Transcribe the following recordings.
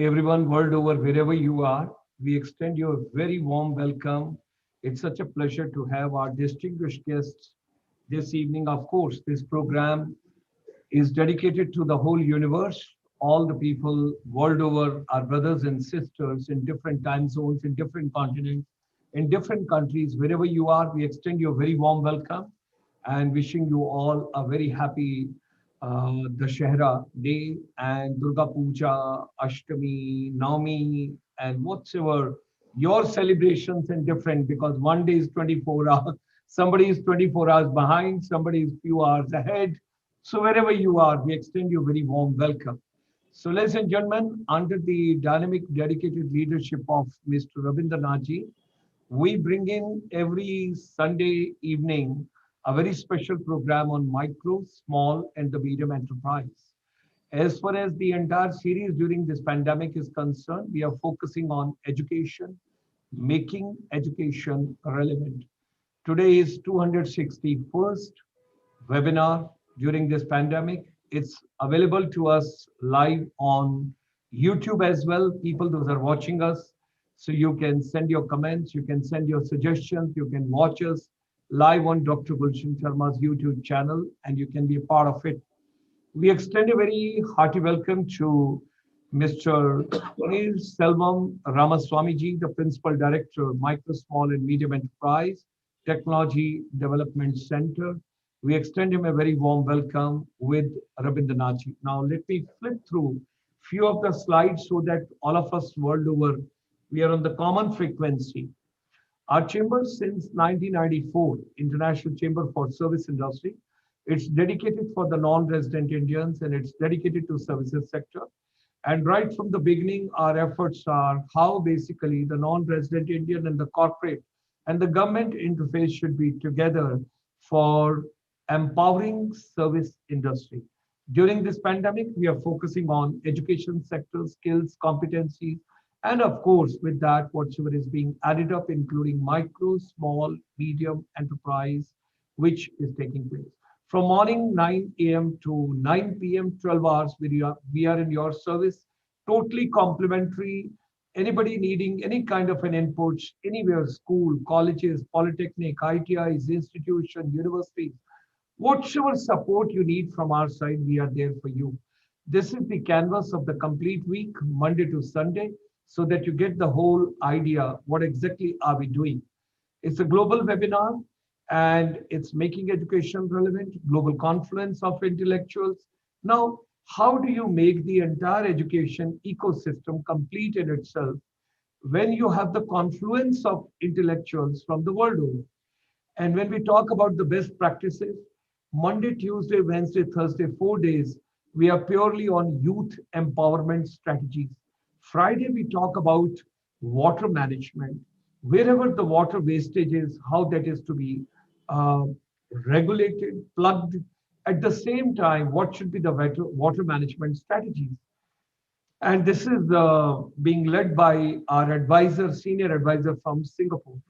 Everyone world over, wherever you are, we extend you a very warm welcome. It's such a pleasure to have our distinguished guests this evening. Of course, this program is dedicated to the whole universe, all the people world over, our brothers and sisters in different time zones, in different continents, in different countries, wherever you are, we extend you a very warm welcome and wishing you all a very happy Dashera day and Durga Puja, Ashtami, Navami, and whatsoever your celebrations and different because one day is 24 hours, somebody is 24 hours behind, somebody is few hours ahead. So wherever you are, we extend you a very warm welcome. So ladies and gentlemen, under the dynamic, dedicated leadership of Mr. Ravindra Nath, we bring in every Sunday evening a very special program on micro, small, and the medium enterprise. As far as the entire series during this pandemic is concerned, we are focusing on education, making education relevant. Today is 261st webinar during this pandemic. It's available to us live on YouTube as well. People, those are watching us. So you can send your comments, you can send your suggestions, you can watch us live on Dr. Gulshan Sharma's YouTube channel, and you can be a part of it. We extend a very hearty welcome to Mr. Sunil Selvam Ramaswamiji, the Principal Director, Micro, Small and Medium Enterprise Technology Development Center. We extend him a very warm welcome with Ravindra Nath. Now, let me flip through few of the slides so that all of us world over, we are on the common frequency. Our chamber since 1994, International Chamber for Service Industry, it's dedicated for the non-resident Indians and it's dedicated to services sector. And right from the beginning, our efforts are how basically the non-resident Indian and the corporate and the government interface should be together for empowering service industry. During this pandemic, we are focusing on education sector, skills, competencies, and of course, with that, whatsoever is being added up, including micro, small, medium enterprise, which is taking place. From morning 9 a.m. to 9 p.m., 12 hours, we are in your service, totally complimentary. Anybody needing any kind of an input, anywhere, school, colleges, polytechnic, ITIs, institution, universities, whatever support you need from our side, we are there for you. This is the canvas of the complete week, Monday to Sunday, so that you get the whole idea, what exactly are we doing. It's a global webinar and it's making education relevant, global confluence of intellectuals. Now, how do you make the entire education ecosystem complete in itself when you have the confluence of intellectuals from the world over? And when we talk about the best practices, Monday, Tuesday, Wednesday, Thursday, 4 days, we are purely on youth empowerment strategies. Friday, we talk about water management, wherever the water wastage is, how that is to be uh, regulated, plugged. At the same time, what should be the water management strategies? And this is being led by our advisor, senior advisor from Singapore.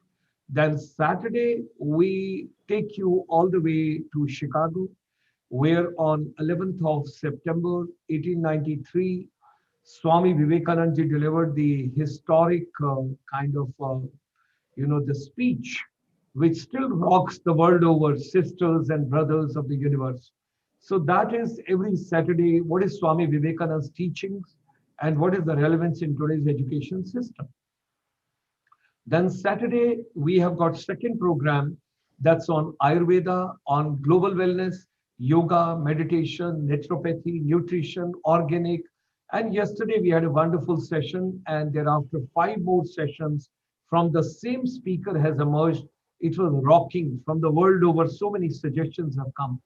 Then Saturday, we take you all the way to Chicago, where on 11th of September 1893, Swami Vivekananda ji delivered the historic kind of, the speech, which still rocks the world over, sisters and brothers of the universe. So that is every Saturday, what is Swami Vivekananda's teachings and what is the relevance in today's education system. Then Saturday, we have got second program that's on Ayurveda, on global wellness, yoga, meditation, naturopathy, nutrition, organic. And yesterday we had a wonderful session and thereafter 5 more sessions from the same speaker has emerged. It was rocking from the world over. So many suggestions have come.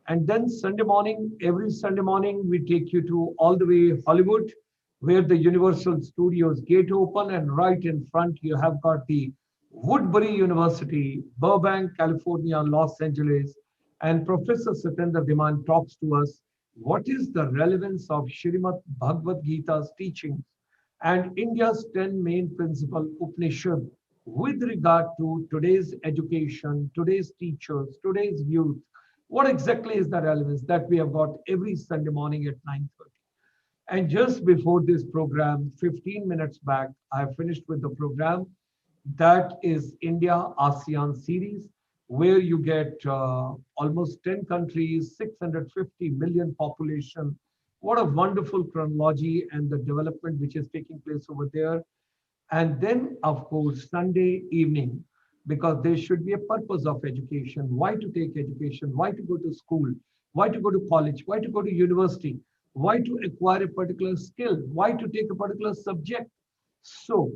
And then Sunday morning, every Sunday morning, we take you to all the way Hollywood, where the Universal Studios gate open, and right in front you have got the Woodbury University, Burbank, California, Los Angeles, and Professor Satendra Dhiman talks to us what is the relevance of Srimad Bhagavad Gita's teachings and India's 10 main principle Upanishad with regard to today's education, today's teachers, today's youth. What exactly is the relevance that we have got every Sunday morning at 9:30? And just before this program, 15 minutes back, I finished with the program. That is India ASEAN series, where you get almost 10 countries, 650 million population. What a wonderful chronology and the development which is taking place over there. And then, of course, Sunday evening, because there should be a purpose of education. Why to take education? Why to go to school? Why to go to college? Why to go to university? Why to acquire a particular skill? Why to take a particular subject? So,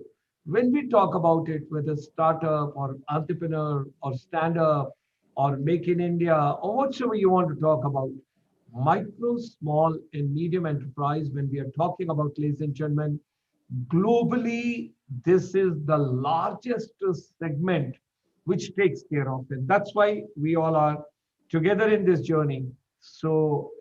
when we talk about it, whether startup or entrepreneur or stand up or make in India or whatsoever you want to talk about, micro, small, and medium enterprise, when we are talking about, ladies and gentlemen, globally, this is the largest segment which takes care of it. That's why we all are together in this journey. So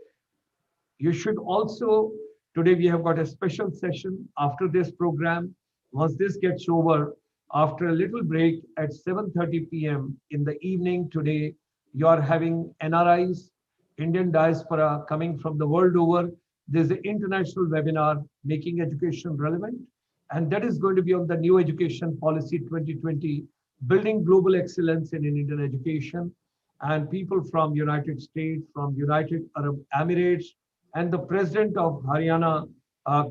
you should also, today we have got a special session after this program. Once this gets over, after a little break at 7:30 p.m. in the evening today, you are having NRIs, Indian diaspora coming from the world over. There's an international webinar, Making Education Relevant, and that is going to be on the New Education Policy 2020, Building Global Excellence in Indian Education. And people from United States, from United Arab Emirates, and the president of Haryana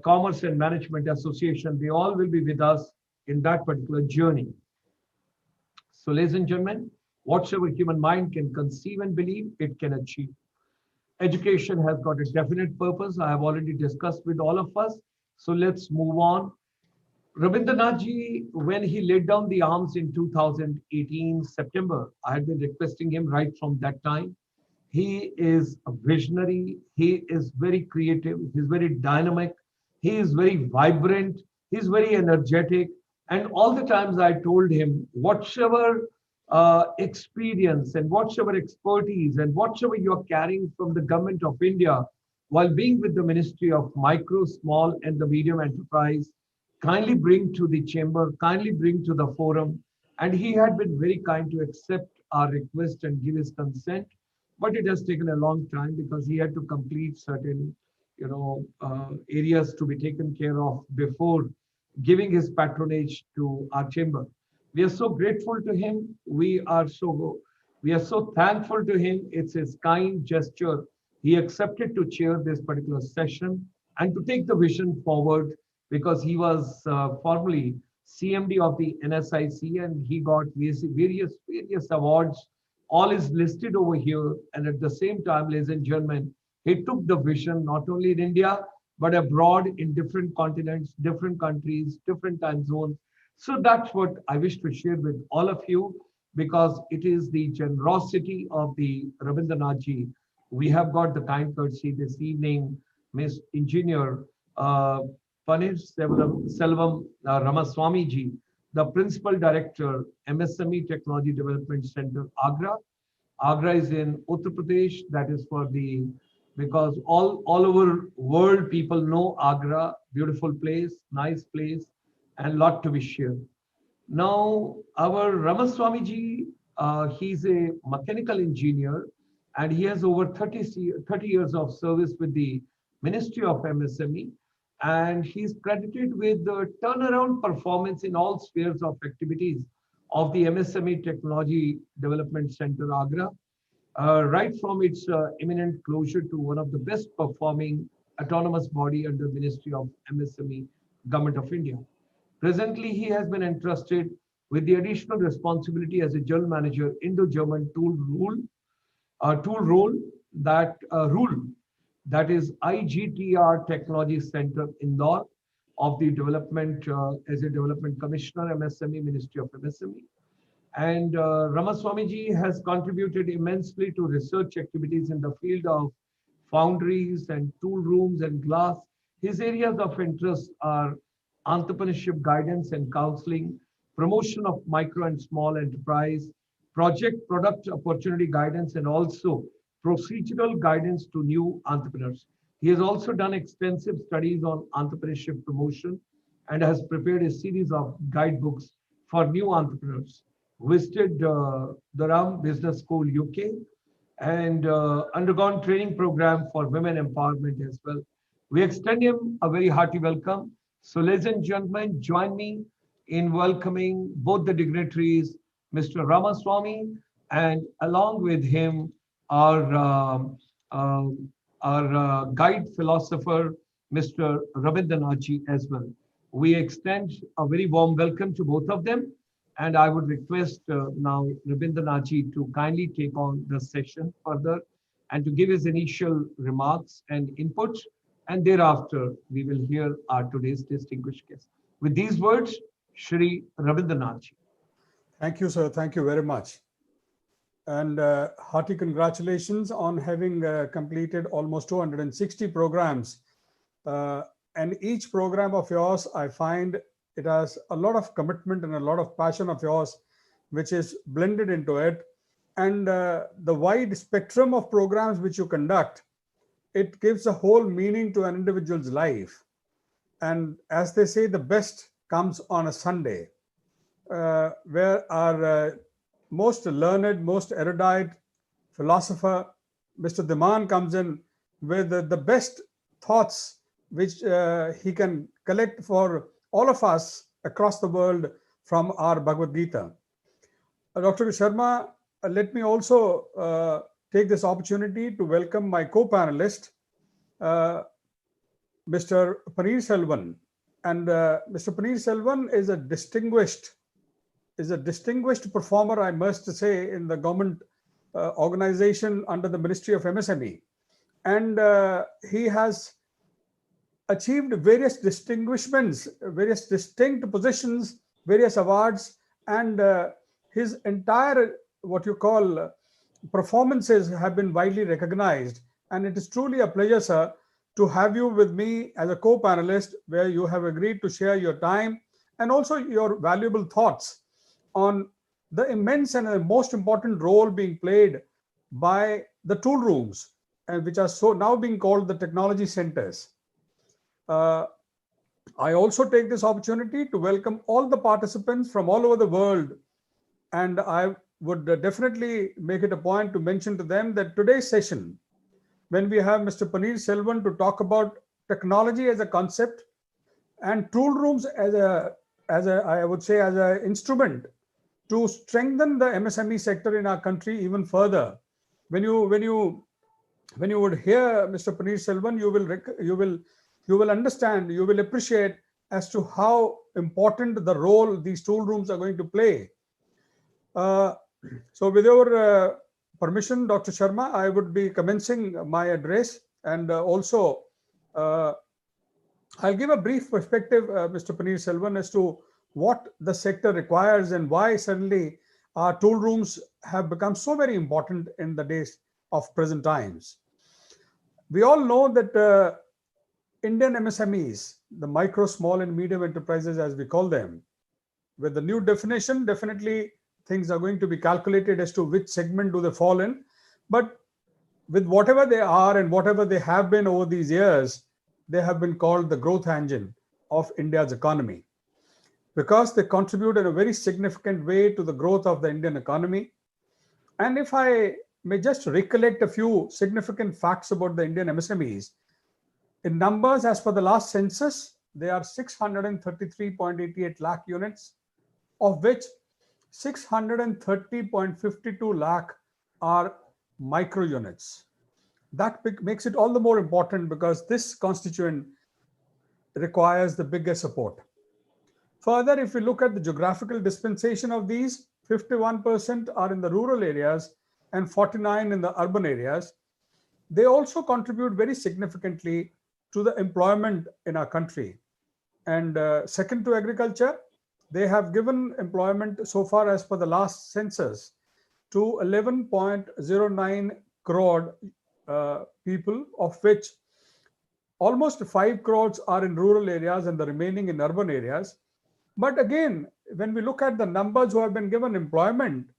Commerce and Management Association, they all will be with us in that particular journey. So, ladies and gentlemen, whatsoever human mind can conceive and believe, it can achieve. Education has got a definite purpose. I have already discussed with all of us. So let's move on. Rabindranath ji, when he laid down the arms in 2018 September, I had been requesting him right from that time. He is a visionary. He is very creative. He's very dynamic. He is very vibrant. He's very energetic. And all the times I told him, whatever experience and whatever expertise and whatever you are carrying from the government of India while being with the Ministry of Micro, Small, and the Medium Enterprise, kindly bring to the chamber, kindly bring to the forum. And he had been very kind to accept our request and give his consent, but it has taken a long time because he had to complete certain areas to be taken care of before giving his patronage to our chamber. We are so grateful to him. We are so thankful to him. It's his kind gesture. He accepted to chair this particular session and to take the vision forward, because he was formerly CMD of the NSIC and he got various awards. All is listed over here. And at the same time, ladies and gentlemen, he took the vision not only in India, but abroad in different continents, different countries, different time zones. So that's what I wish to share with all of you, because it is the generosity of the Ravindranath ji. We have got the kind courtesy this evening, Miss Engineer Paneer Selvam Ramaswamy ji, the Principal Director, MSME Technology Development Center, Agra. Agra is in Uttar Pradesh. That is for the, because all over world people know Agra, beautiful place, nice place, and lot to be shared. Now, our Ramaswamy ji, he's a mechanical engineer and he has over 30 years of service with the Ministry of MSME. And he's credited with the turnaround performance in all spheres of activities of the MSME Technology Development Center, Agra, right from its imminent closure to one of the best performing autonomous body under Ministry of MSME, Government of India. Presently, he has been entrusted with the additional responsibility as a general manager Indo-German tool role that is IGTR Technology Center Indore of the development as a development commissioner MSME Ministry of MSME. And Ramaswamy ji has contributed immensely to research activities in the field of foundries and tool rooms and glass. His areas of interest are entrepreneurship guidance and counseling, promotion of micro and small enterprise, project product opportunity guidance, and also procedural guidance to new entrepreneurs. He has also done extensive studies on entrepreneurship promotion and has prepared a series of guidebooks for new entrepreneurs. Visited Durham Business School, UK, and undergone training program for women empowerment as well. We extend him a very hearty welcome. So, ladies and gentlemen, join me in welcoming both the dignitaries, Mr. Ramaswamy, and along with him, our guide philosopher, Mr. Ravindra Nath as well. We extend a very warm welcome to both of them, and I would request now Ravindra Nath to kindly take on the session further and to give his initial remarks and inputs, and thereafter we will hear our today's distinguished guest. With these words, Shri Ravindra Nath. Thank you, sir. Thank you very much. And hearty congratulations on having completed almost 260 programs. And each program of yours, I find it has a lot of commitment and a lot of passion of yours, which is blended into it. And the wide spectrum of programs which you conduct, it gives a whole meaning to an individual's life. And as they say, the best comes on a Sunday, where our most learned, most erudite philosopher, Mr. Diman, comes in with the best thoughts which he can collect for all of us across the world from our Bhagavad Gita. Dr. Sharma, let me also take this opportunity to welcome my co-panelist, Mr. Paneer Selvan. And Mr. Paneer Selvan is a distinguished performer, I must say, in the government organization under the Ministry of MSME. And he has achieved various distinguishments, various distinct positions, various awards, and his entire, what you call, performances have been widely recognized. And it is truly a pleasure, sir, to have you with me as a co-panelist, where you have agreed to share your time and also your valuable thoughts on the immense and the most important role being played by the tool rooms, which are so now being called the technology centers. I also take this opportunity to welcome all the participants from all over the world. And I would definitely make it a point to mention to them that today's session, when we have Mr. Paneer Selvan to talk about technology as a concept and tool rooms as I would say, as an instrument to strengthen the MSME sector in our country even further. When you would hear Mr. Paneer Selvan, you will understand, you will appreciate as to how important the role these tool rooms are going to play. So with your permission, Dr. Sharma, I would be commencing my address, and also I'll give a brief perspective, Mr. Paneer Selvan, as to what the sector requires and why suddenly our tool rooms have become so very important in the days of present times. We all know that Indian MSMEs, the micro, small and medium enterprises as we call them, with the new definition, definitely things are going to be calculated as to which segment do they fall in. But with whatever they are and whatever they have been over these years, they have been called the growth engine of India's economy, because they contribute in a very significant way to the growth of the Indian economy. And if I may just recollect a few significant facts about the Indian MSMEs, in numbers, as per the last census, they are 633.88 lakh units, of which 630.52 lakh are micro units. That makes it all the more important because this constituent requires the biggest support. Further, if we look at the geographical dispensation of these, 51% are in the rural areas and 49% in the urban areas. They also contribute very significantly to the employment in our country. And second to agriculture, they have given employment so far as per the last census to 11.09 crore people, of which almost 5 crores are in rural areas and the remaining in urban areas. But again, when we look at the numbers who have been given employment,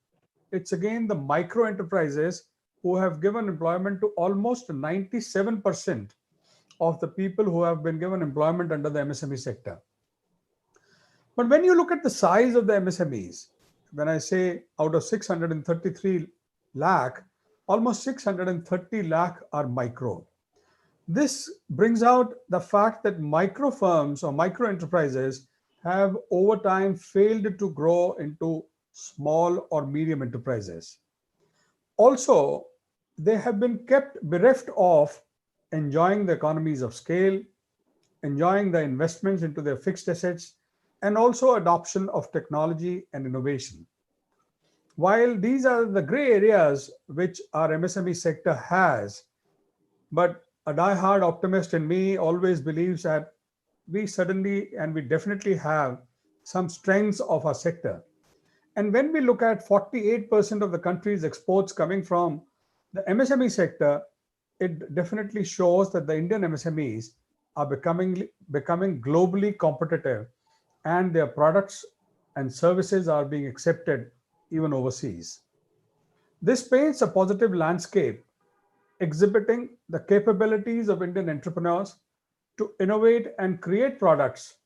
it's again the micro enterprises who have given employment to almost 97% of the people who have been given employment under the MSME sector. But when you look at the size of the MSMEs, when I say out of 633 lakh, almost 630 lakh are micro. This brings out the fact that micro firms or micro enterprises have over time failed to grow into small or medium enterprises. Also, they have been kept bereft of enjoying the economies of scale, enjoying the investments into their fixed assets, and also adoption of technology and innovation. While these are the gray areas which our MSME sector has, but a die-hard optimist in me always believes that we suddenly and we definitely have some strengths of our sector. And when we look at 48% of the country's exports coming from the MSME sector, it definitely shows that the Indian MSMEs are becoming globally competitive, and their products and services are being accepted even overseas. This paints a positive landscape exhibiting the capabilities of Indian entrepreneurs to innovate and create products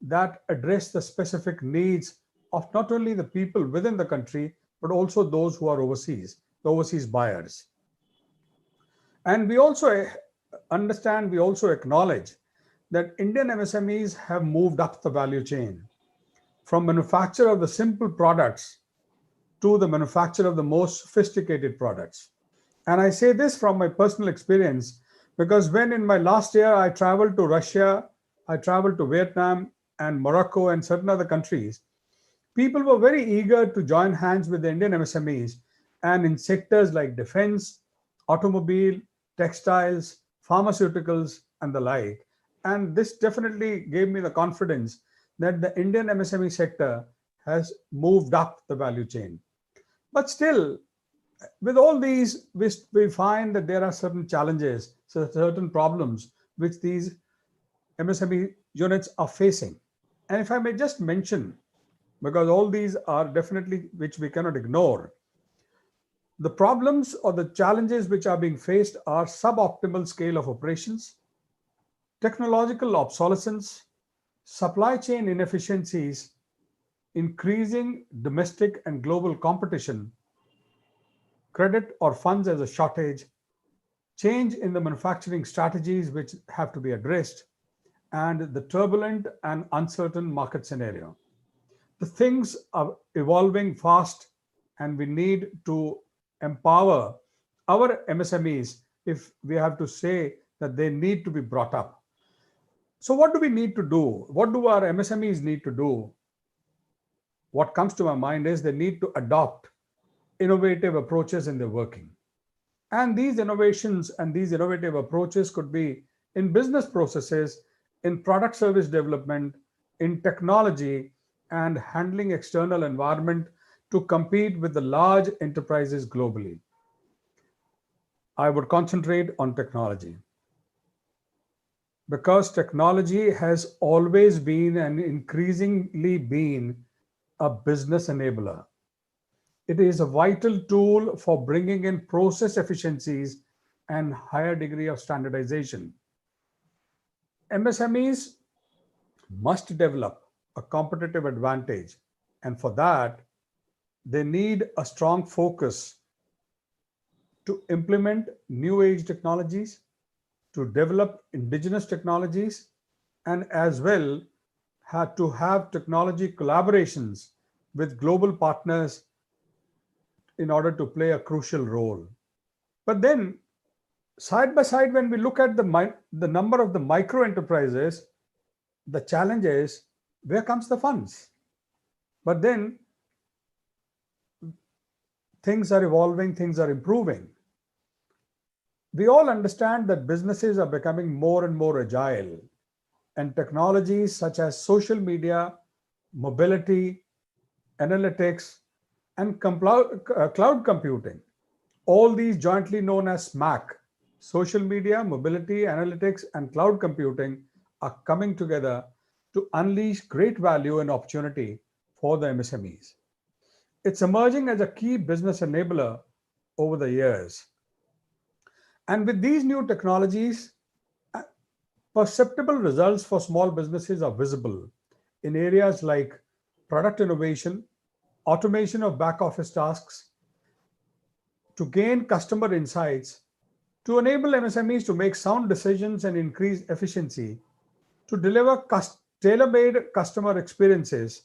that address the specific needs of not only the people within the country, but also those who are overseas, the overseas buyers. And we also understand, we also acknowledge that Indian MSMEs have moved up the value chain from manufacture of the simple products to the manufacture of the most sophisticated products. And I say this from my personal experience because when in my last year I traveled to Russia, I traveled to Vietnam and Morocco and certain other countries, people were very eager to join hands with the Indian MSMEs and in sectors like defense, automobile, textiles, pharmaceuticals, and the like. And this definitely gave me the confidence that the Indian MSME sector has moved up the value chain. But still, with all these, we find that there are certain challenges, certain problems which these MSME units are facing. And if I may just mention, because all these are definitely which we cannot ignore, the problems or the challenges which are being faced are suboptimal scale of operations, technological obsolescence, supply chain inefficiencies, increasing domestic and global competition, credit or funds as a shortage, change in the manufacturing strategies which have to be addressed, and the turbulent and uncertain market scenario. The things are evolving fast, and we need to empower our MSMEs if we have to say that they need to be brought up. So, what do we need to do? What do our MSMEs need to do? What comes to my mind is they need to adopt innovative approaches in their working. And these innovations and these innovative approaches could be in business processes, in product service development, in technology, and handling external environment to compete with the large enterprises globally. I would concentrate on technology because technology has always been and increasingly been a business enabler. It is a vital tool for bringing in process efficiencies and higher degree of standardization. MSMEs must develop a competitive advantage, and for that, they need a strong focus to implement new age technologies, to develop indigenous technologies, and as well had to have technology collaborations with global partners in order to play a crucial role. But then, side by side, when we look at the number of the micro enterprises, the challenge is where comes the funds? But then things are evolving, things are improving. We all understand that businesses are becoming more and more agile, and technologies such as social media, mobility, analytics, and cloud computing, all these jointly known as SMAC, social media, mobility, analytics, and cloud computing, are coming together to unleash great value and opportunity for the MSMEs. It's emerging as a key business enabler over the years. And with these new technologies, perceptible results for small businesses are visible in areas like product innovation, automation of back office tasks, to gain customer insights, to enable MSMEs to make sound decisions and increase efficiency, to deliver tailor-made customer experiences,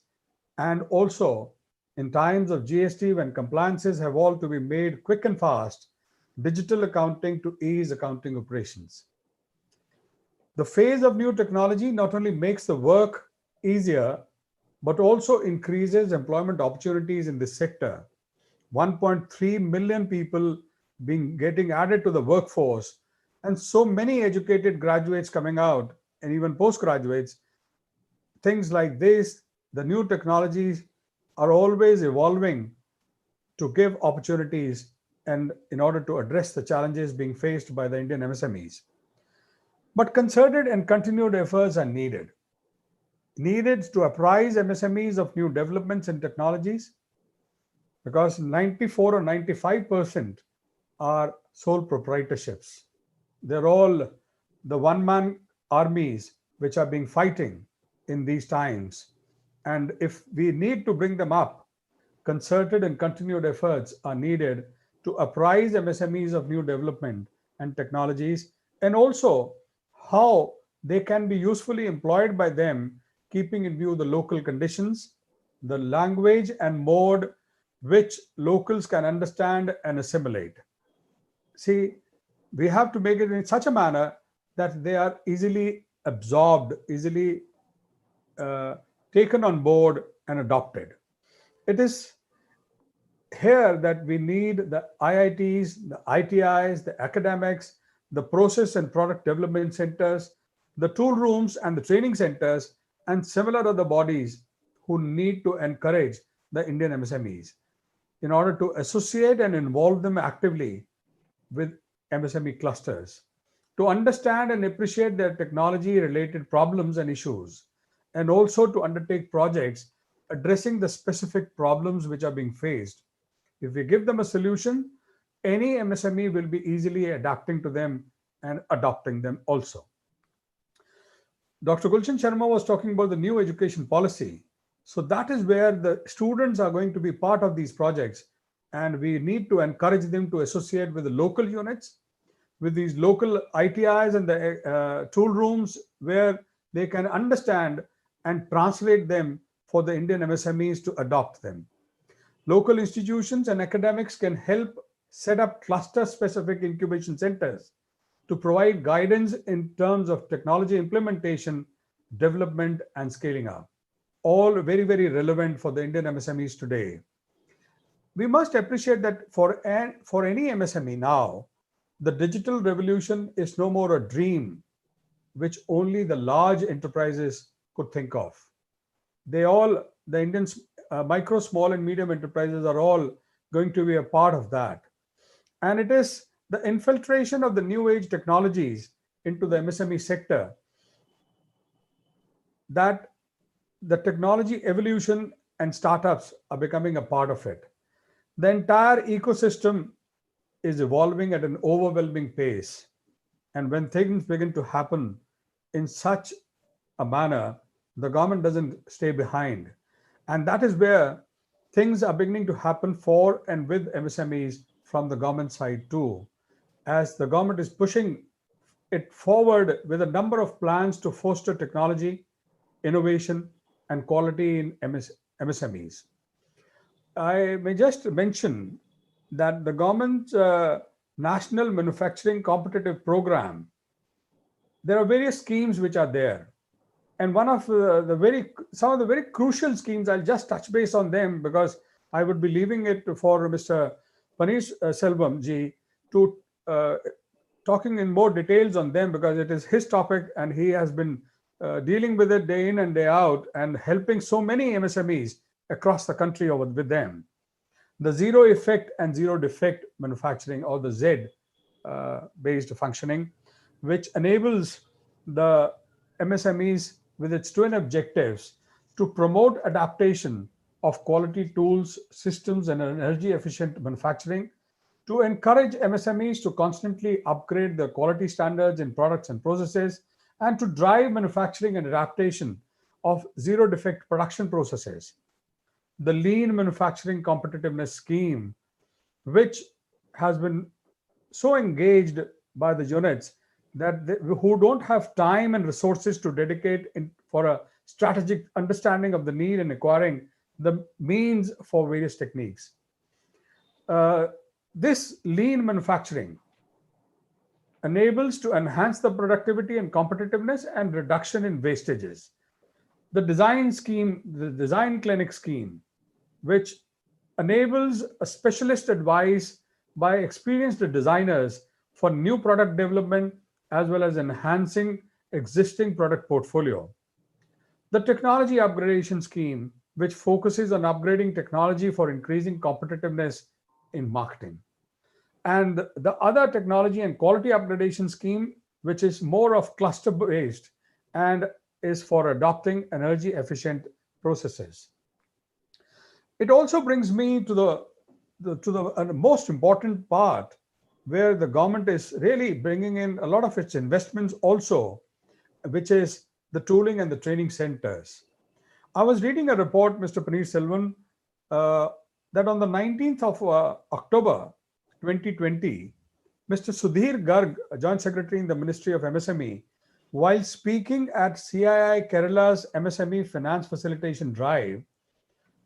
and also in times of GST when compliances have all to be made quick and fast, digital accounting to ease accounting operations. The phase of new technology not only makes the work easier, but also increases employment opportunities in this sector. 1.3 million people getting added to the workforce, and so many educated graduates coming out, and even postgraduates. Things like this, the new technologies are always evolving to give opportunities and in order to address the challenges being faced by the Indian MSMEs. But concerted and continued efforts are needed to apprise MSMEs of new developments and technologies, because 94 or 95% are sole proprietorships. They're all the one-man armies which are being fighting in these times. And if we need to bring them up, concerted and continued efforts are needed to apprise MSMEs of new development and technologies, and also how they can be usefully employed by them, keeping in view the local conditions, the language and mode which locals can understand and assimilate. See, we have to make it in such a manner that they are easily absorbed, easily taken on board and adopted. It is here that we need the IITs, the ITIs, the academics, the process and product development centers, the tool rooms and the training centers, and similar other bodies who need to encourage the Indian MSMEs in order to associate and involve them actively with MSME clusters, to understand and appreciate their technology-related problems and issues, and also to undertake projects addressing the specific problems which are being faced. If we give them a solution, any MSME will be easily adapting to them and adopting them also. Dr. Gulshan Sharma was talking about the new education policy. So that is where the students are going to be part of these projects, and we need to encourage them to associate with the local units, with these local ITIs and the tool rooms where they can understand and translate them for the Indian MSMEs to adopt them. Local institutions and academics can help set up cluster-specific incubation centers to provide guidance in terms of technology implementation, development, and scaling up. All very, very relevant for the Indian MSMEs today. We must appreciate that for any MSME now, the digital revolution is no more a dream which only the large enterprises could think of. The Indian micro, small, and medium enterprises are all going to be a part of that. And it is the infiltration of the new age technologies into the MSME sector that the technology evolution and startups are becoming a part of it. The entire ecosystem is evolving at an overwhelming pace. And when things begin to happen in such a manner, the government doesn't stay behind. And that is where things are beginning to happen for and with MSMEs from the government side too, as the government is pushing it forward with a number of plans to foster technology, innovation, and quality in MSMEs. I may just mention that the government's National Manufacturing Competitive Program, there are various schemes which are there. And one of some of the very crucial schemes, I'll just touch base on them because I would be leaving it for Mr. Paneer Selvam ji to talking in more details on them, because it is his topic and he has been dealing with it day in and day out and helping so many MSMEs across the country with them. The zero effect and zero defect manufacturing, or the Z based functioning, which enables the MSMEs with its twin objectives to promote adaptation of quality tools, systems, and energy efficient manufacturing, to encourage MSMEs to constantly upgrade their quality standards in products and processes, and to drive manufacturing and adaptation of zero defect production processes. The Lean Manufacturing Competitiveness Scheme, which has been so engaged by the units who don't have time and resources to dedicate for a strategic understanding of the need and acquiring the means for various techniques. This lean manufacturing enables to enhance the productivity and competitiveness and reduction in wastages. The design clinic scheme, which enables a specialist advice by experienced designers for new product development as well as enhancing existing product portfolio. The technology upgradation scheme, which focuses on upgrading technology for increasing competitiveness in marketing. And the other technology and quality upgradation scheme, which is more of cluster based and is for adopting energy efficient processes. It also brings me to the most important part, where the government is really bringing in a lot of its investments also, which is the tooling and the training centers. I was reading a report, Mr. Paneer Selvan, that on the 19th of October 2020, Mr. Sudhir Garg, a Joint Secretary in the Ministry of MSME, while speaking at CII Kerala's MSME Finance Facilitation Drive,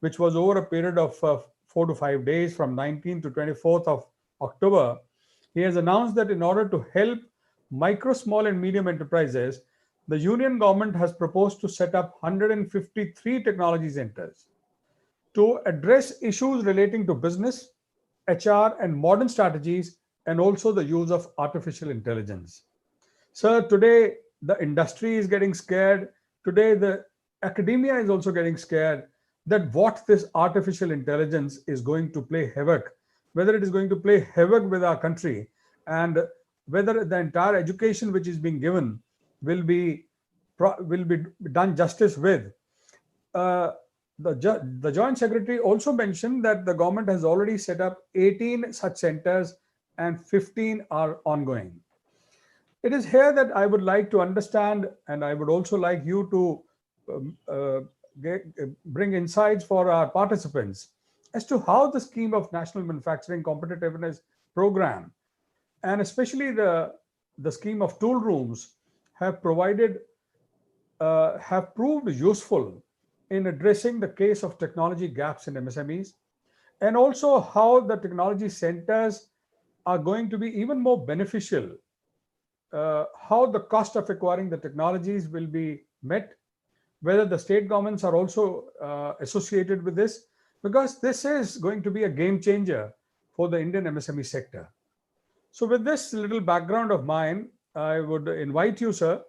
which was over a period of 4 to 5 days from 19th to 24th of October, he has announced that in order to help micro, small and medium enterprises, the union government has proposed to set up 153 technology centers to address issues relating to business, HR and modern strategies, and also the use of artificial intelligence. Sir, today the industry is getting scared. Today the academia is also getting scared that what this artificial intelligence is going to play havoc, whether it is going to play havoc with our country, and whether the entire education which is being given will be done justice with. The Joint Secretary also mentioned that the government has already set up 18 such centers and 15 are ongoing. It is here that I would like to understand, and I would also like you to bring insights for our participants as to how the scheme of National Manufacturing Competitiveness Program, and especially the scheme of tool rooms, have proved useful in addressing the case of technology gaps in MSMEs, and also how the technology centers are going to be even more beneficial, how the cost of acquiring the technologies will be met, whether the state governments are also associated with this, because this is going to be a game changer for the Indian MSME sector. So with this little background of mine, I would invite you, sir,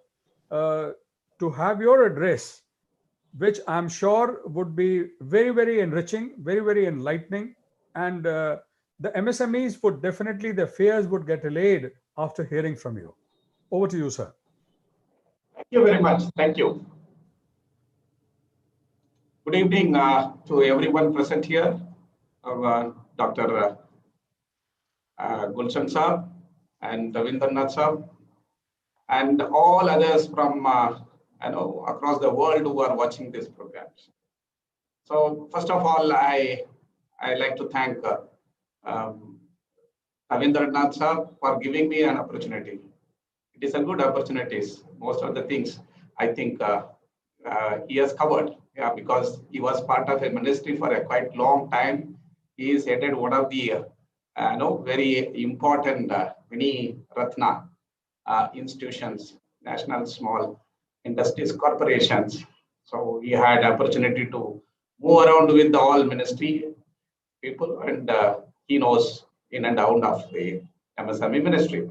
to have your address, which I'm sure would be very, very enriching, very, very enlightening. And the MSMEs would definitely, their fears would get allayed after hearing from you. Over to you, sir. Thank you very much. Thank you. Good evening to everyone present here. Dr. Gulshan sir and Ravindra Nath sir, and all others from across the world who are watching this program. So first of all, I like to thank Ravindra Nath sir for giving me an opportunity. It is a good opportunity. Most of the things I think he has covered, because he was part of a ministry for a quite long time. He is headed one of the very important many Ratna institutions, national small industries corporations. So he had opportunity to move around with all ministry people, and he knows in and out of the MSME ministry.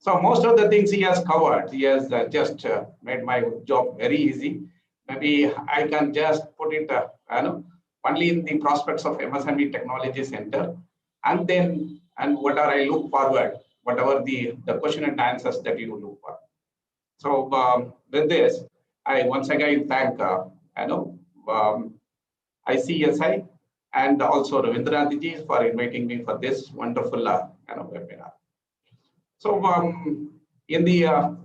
So most of the things he has covered, he has just made my job very easy. Maybe I can just put it only in the prospects of MSME Technology Center, and what are I look forward, whatever the question and answers that you look for. So with this, I once again thank ICSI and also Ravindra Nath for inviting me for this wonderful webinar. So in the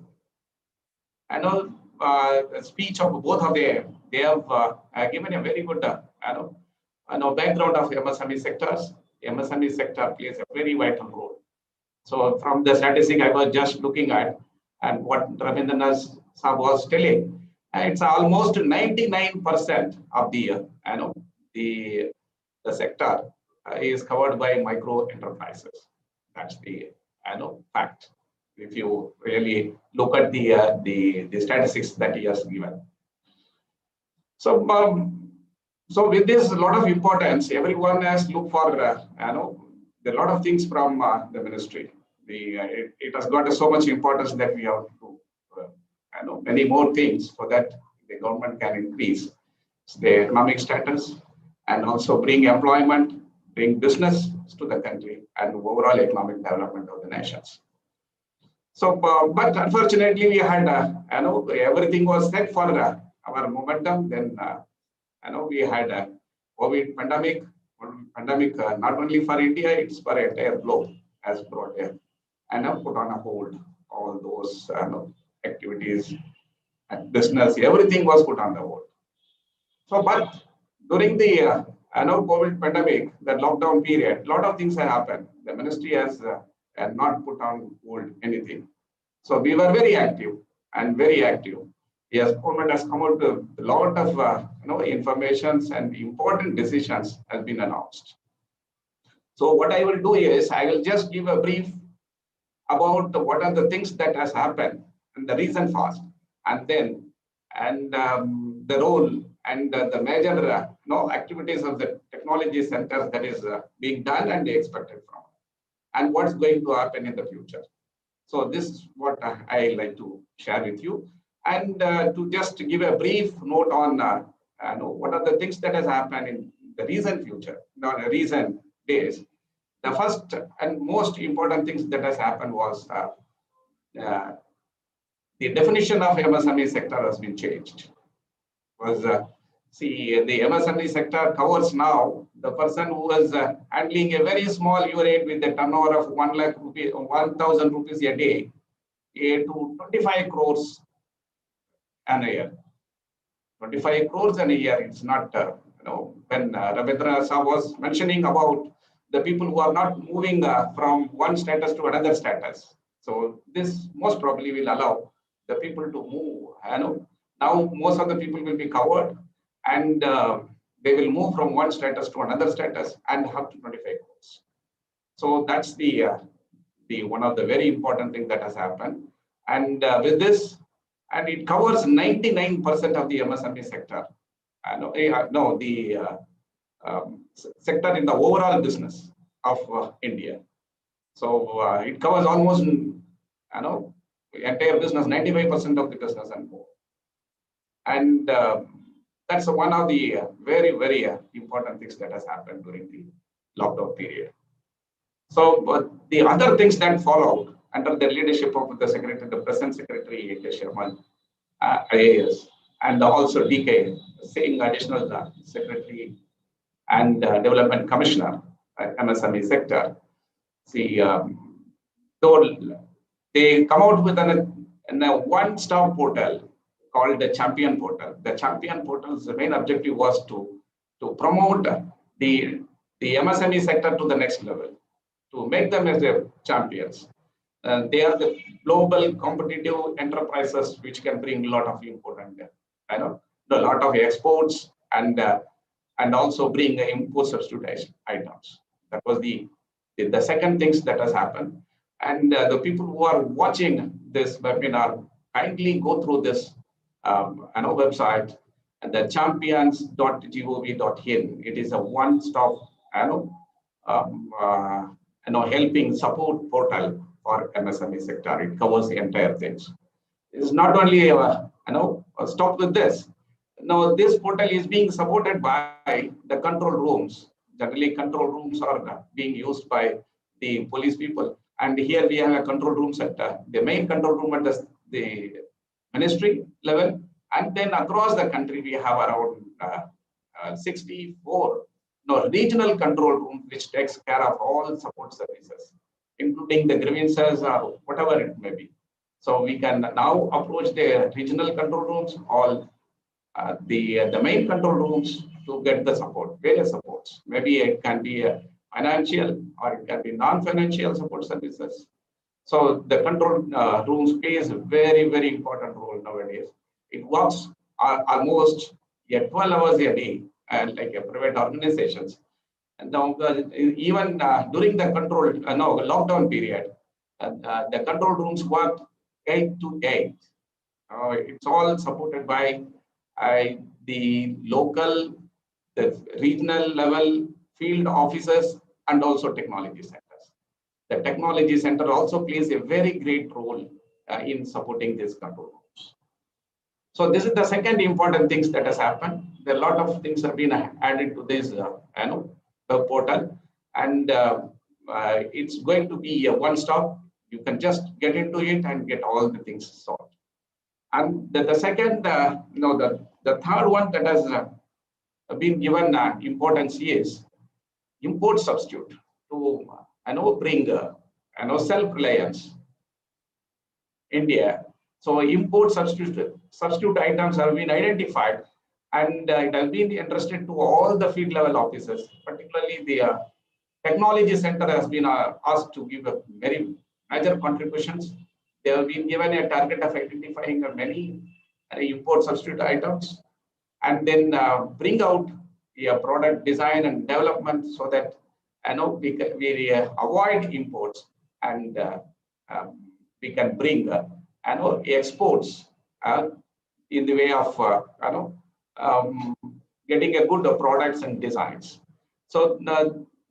speech of both of them, they have given a very good background of MSME sectors. The MSME sector plays a very vital role. So from the statistic I was just looking at and what Ravindra Nath was telling, it's almost 99% of the the sector is covered by micro enterprises. That's the fact. If you really look at the statistics that he has given. So so with this lot of importance, everyone has looked for a lot of things from the ministry. It has got so much importance that we have to many more things so that the government can increase the economic status and also bring employment, bring business to the country and overall economic development of the nations. So, but unfortunately, we had everything was set for our momentum. Then we had a COVID pandemic. Not only for India, it's for entire globe as brought in and put on a hold all those activities and business. Everything was put on the hold. So, but during the COVID pandemic, the lockdown period, a lot of things have happened. The ministry has not put on hold anything. So we were very active and very active. Yes, government has come out with a lot of informations and important decisions has been announced. So what I will do is I will just give a brief about what are the things that has happened and the reason fast, and then the role and the major activities of the technology centers that is being done and expected from, and what's going to happen in the future. So this is what I like to share with you, and to just give a brief note on what are the things that has happened in the recent future, recent days. The first and most important things that has happened was the definition of MSME sector has been changed. See, the MSME sector covers now the person who is handling a very small unit with a turnover of 1 lakh rupees, 1,000 rupees a day, to 25 crores an year. 25 crores in a year. It's not, when Ravindra Nath was mentioning about the people who are not moving from one status to another status. So this most probably will allow the people to move. Now most of the people will be covered, and they will move from one status to another status and up to 25 crores. So that's the one of the very important things that has happened. And with this, and it covers 99% of the MSME sector. Sector in the overall business of India. So it covers almost, entire business, 95% of the business and more. And that's one of the very, very important things that has happened during the lockdown period. So the other things that followed under the leadership of the secretary, the present secretary, Sharma, IAS, and also DK, saying additional secretary and development commissioner at MSME sector. See, they come out with a one-stop portal called the Champion Portal. The Champion Portal's main objective was to promote the MSME sector to the next level, to make them as their champions. They are the global competitive enterprises which can bring a lot of important, a lot of exports and also bring import substitution items. That was the second things that has happened. And the people who are watching this webinar, kindly go through this website, the champions.gov.in. It is a one-stop helping support portal for MSME sector. It covers the entire things. It's not only stop with this. Now this portal is being supported by the control rooms. Generally, control rooms are being used by the police people, and here we have a control room sector. The main control room at the ministry level, and then across the country we have around 64 regional control rooms which takes care of all support services, including the grievances or whatever it may be. So we can now approach the regional control rooms, all the main control rooms, to get the support, various supports. Maybe it can be a financial or it can be non-financial support services, So the control rooms plays a very, very important role nowadays. It works almost 12 hours a day, and like a private organizations. And now, even during the control, no, lockdown period, the control rooms worked 8 to 8. It's all supported by uh, the local, the regional level field officers, and also technology centers. The technology center also plays a very great role in supporting these control rooms. So this is the second important things that has happened. There are a lot of things have been added to this web portal, and it's going to be a one-stop. You can just get into it and get all the things solved. And the second, the third one that has been given importance is import substitute to bring self-reliance India. So import substitute items have been identified, and it has been entrusted to all the field level officers, particularly the technology center has been asked to give a very major contributions. They have been given a target of identifying many import substitute items, and then bring out a product design and development so that we avoid imports, and we can bring exports in the way of getting a good products and designs. So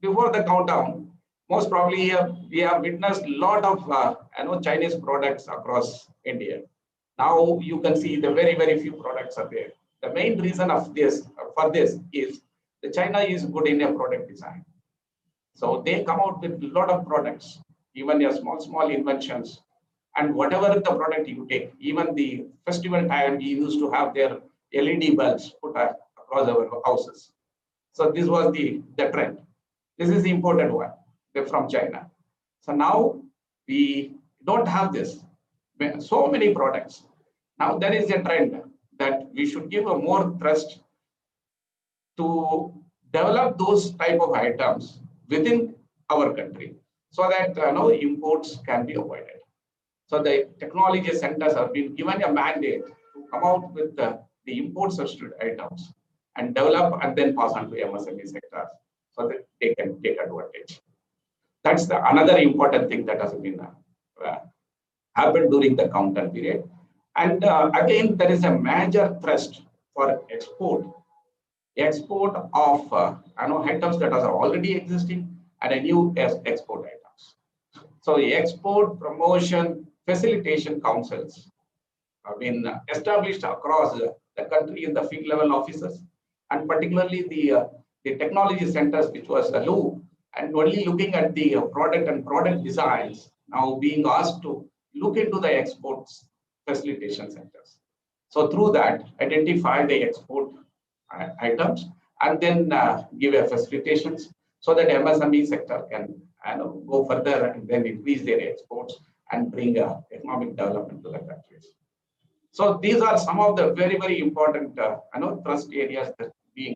before the countdown, most probably we have witnessed a lot of Chinese products across India. Now you can see the very few products are there. The main reason of this for this is the China is good in a product design. So they come out with a lot of products, even a small inventions. And whatever the product you take, even the festival time, we used to have their LED bulbs put across our houses. So this was the trend. This is the imported one from China. So now we don't have this. So many products. Now there is a trend that we should give a more thrust to develop those type of items within our country, so that imports can be avoided. So the technology centers have been given a mandate to come out with the import substitute items and develop and then pass on to MSME sectors so that they can take advantage. That's another important thing that has been happened during the countdown period. And again, there is a major thrust for export of items that are already existing and a new export items. So the export promotion facilitation councils have been established across the country in the field level offices, and particularly the technology centers, which was a loop, and only looking at the product and product designs, now being asked to look into the exports facilitation centers. So through that, identify the export items and then give a facilitations so that MSME sector can go further and then increase their exports and bring economic development to the countries. So these are some of the very important trust areas that are being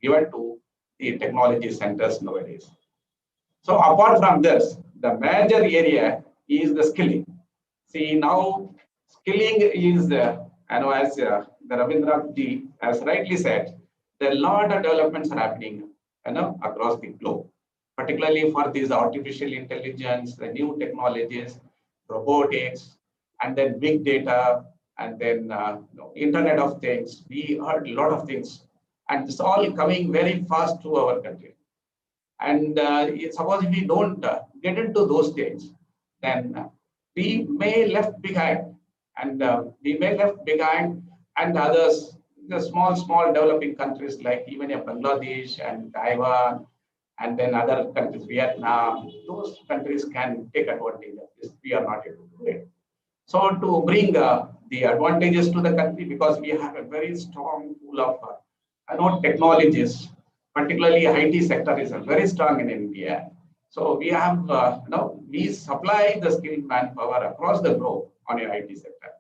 given to the technology centers nowadays. So apart from this, the major area is the skilling. See, now skilling is as the Ravindra ji has rightly said, there are a lot of developments are happening across the globe, particularly for these artificial intelligence, the new technologies, robotics, and then big data, and then Internet of Things. We heard a lot of things, and it's all coming very fast to our country. And suppose if we don't get into those things, then we may left behind, and and others, the small developing countries like even Bangladesh and Taiwan, and then other countries, Vietnam, those countries can take advantage of this. We are not able to do it. So to bring the advantages to the country, because we have a very strong pool of technologies, particularly IT sector is very strong in India. So we have, we supply the skilled manpower across the globe on your IT sector,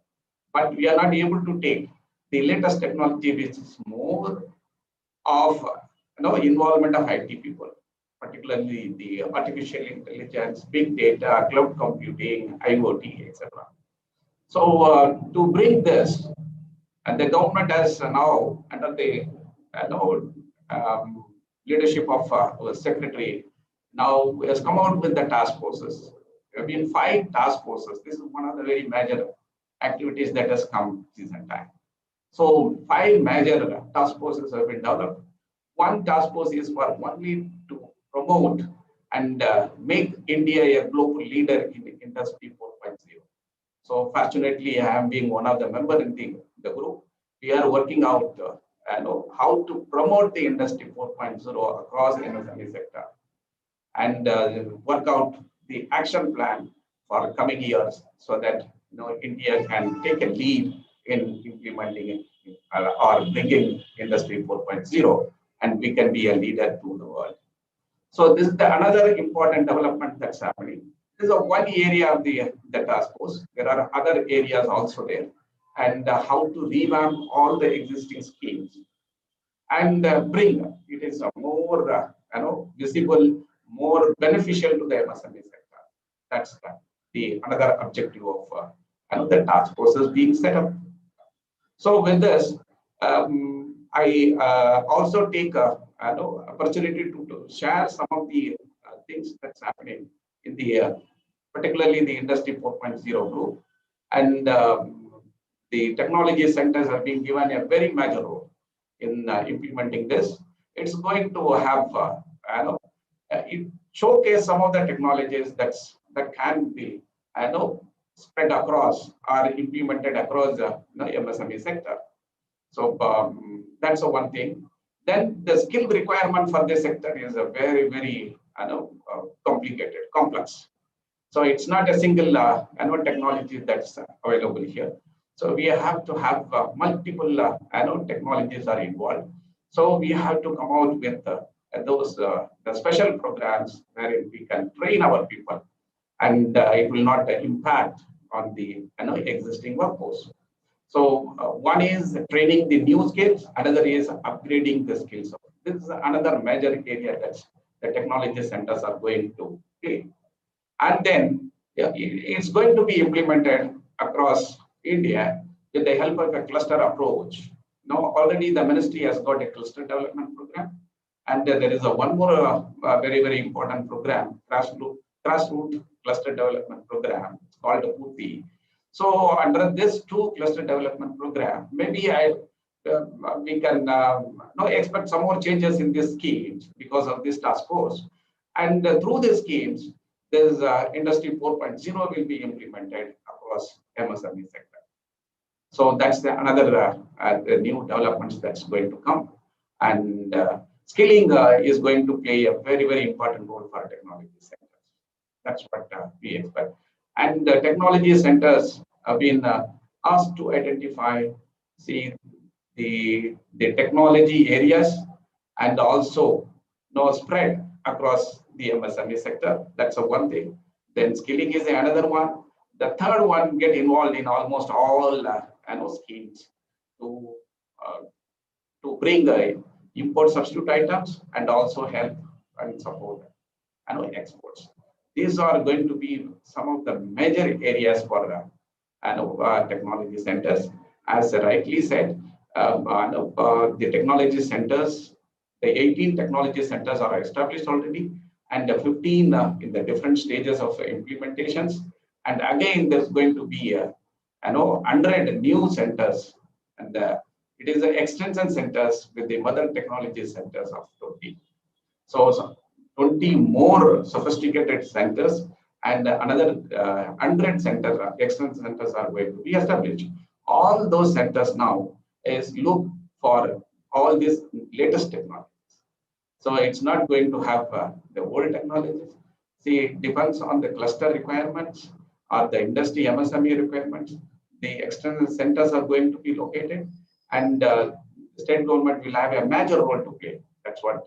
but we are not able to take the latest technology, which is more of involvement of IT people. particularly the artificial intelligence, big data, cloud computing, IoT, etc. So to bring this, and the government has now, under the leadership of our secretary, now has come out with the task forces. There have been 5 task forces. This is one of the very major activities that has come recent time. So 5 major task forces have been developed. One task force is for only to promote and make India a global leader in Industry 4.0. So fortunately, I am being one of the members in the group. We are working out how to promote the Industry 4.0 across the MSME sector and work out the action plan for coming years so that India can take a lead in implementing or bringing Industry 4.0, and we can be a leader to the world. So this is another important development that's happening. This is one area of the task force. There are other areas also there, and how to revamp all the existing schemes and bring it is a more visible, more beneficial to the MSME sector. That's the another objective of the task forces being set up. So with this, I also take opportunity to share some of the things that's happening in the particularly the Industry 4.0 group, and the technology centers have been given a very major role in implementing this. It's going to have it showcase some of the technologies that can be spread across or implemented across the MSME sector. So that's one thing. Then the skill requirement for this sector is a very, very complicated, complex. So it's not a single technology that's available here. So we have to have multiple technologies are involved. So we have to come out with those the special programs where we can train our people, and it will not impact on the existing workforce. So one is training the new skills, another is upgrading the skills. This is another major area that the technology centers are going to play. And then it's going to be implemented across India with the help of a cluster approach. Now already the ministry has got a cluster development program, and there is one more very, very important program, grassroots cluster development program. It's called PUTI. So under this 2 cluster development program, maybe we can expect some more changes in these schemes because of this task force. And through these schemes, this Industry 4.0 will be implemented across MSME sector. So that's another the new developments that's going to come. And skilling is going to play a very, very important role for technology sectors. That's what we expect. And the technology centers have been asked to identify, the technology areas and also spread across the MSME sector. That's one thing. Then skilling is another one. The third one, get involved in almost all schemes to bring import substitute items and also help and support exports. These are going to be some of the major areas for technology centers. As rightly said, the technology centers, the 18 technology centers are established already, and the 15 in the different stages of implementations. And again, there's going to be 100 new centers, and it is the extension centers with the mother technology centers of 20. So 20 more sophisticated centers, and another 100 centers, extension centers are going to be established. All those centers now is look for all these latest technologies. So it's not going to have the old technologies. See, it depends on the cluster requirements or the industry MSME requirements. The external centers are going to be located, and the state government will have a major role to play. That's what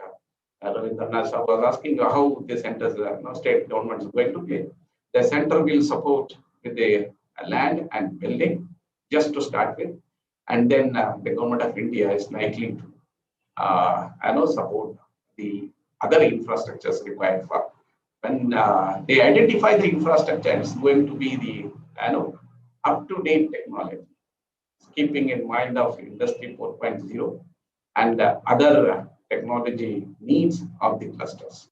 Ravindra Nath was asking, how the centers, state government is going to play. The center will support with the land and building just to start with, and then the government of India is likely to support the other infrastructures required for. When they identify the infrastructure, it's going to be the up-to-date technology, keeping in mind of Industry 4.0 and other technology needs of the clusters.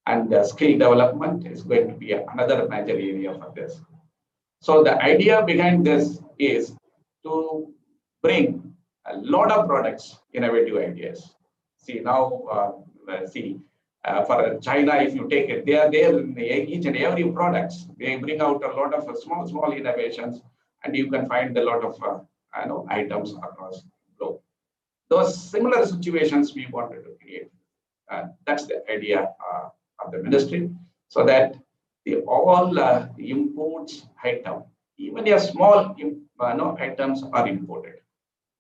And skill development is going to be another major area for this. So the idea behind this is to bring a lot of products, innovative ideas. See now, for China, if you take it, they are there in each and every products. They bring out a lot of small innovations, and you can find a lot of items across the globe. Those similar situations we wanted to create. That's the idea of the ministry, so that all the imports item, even a small items are imported.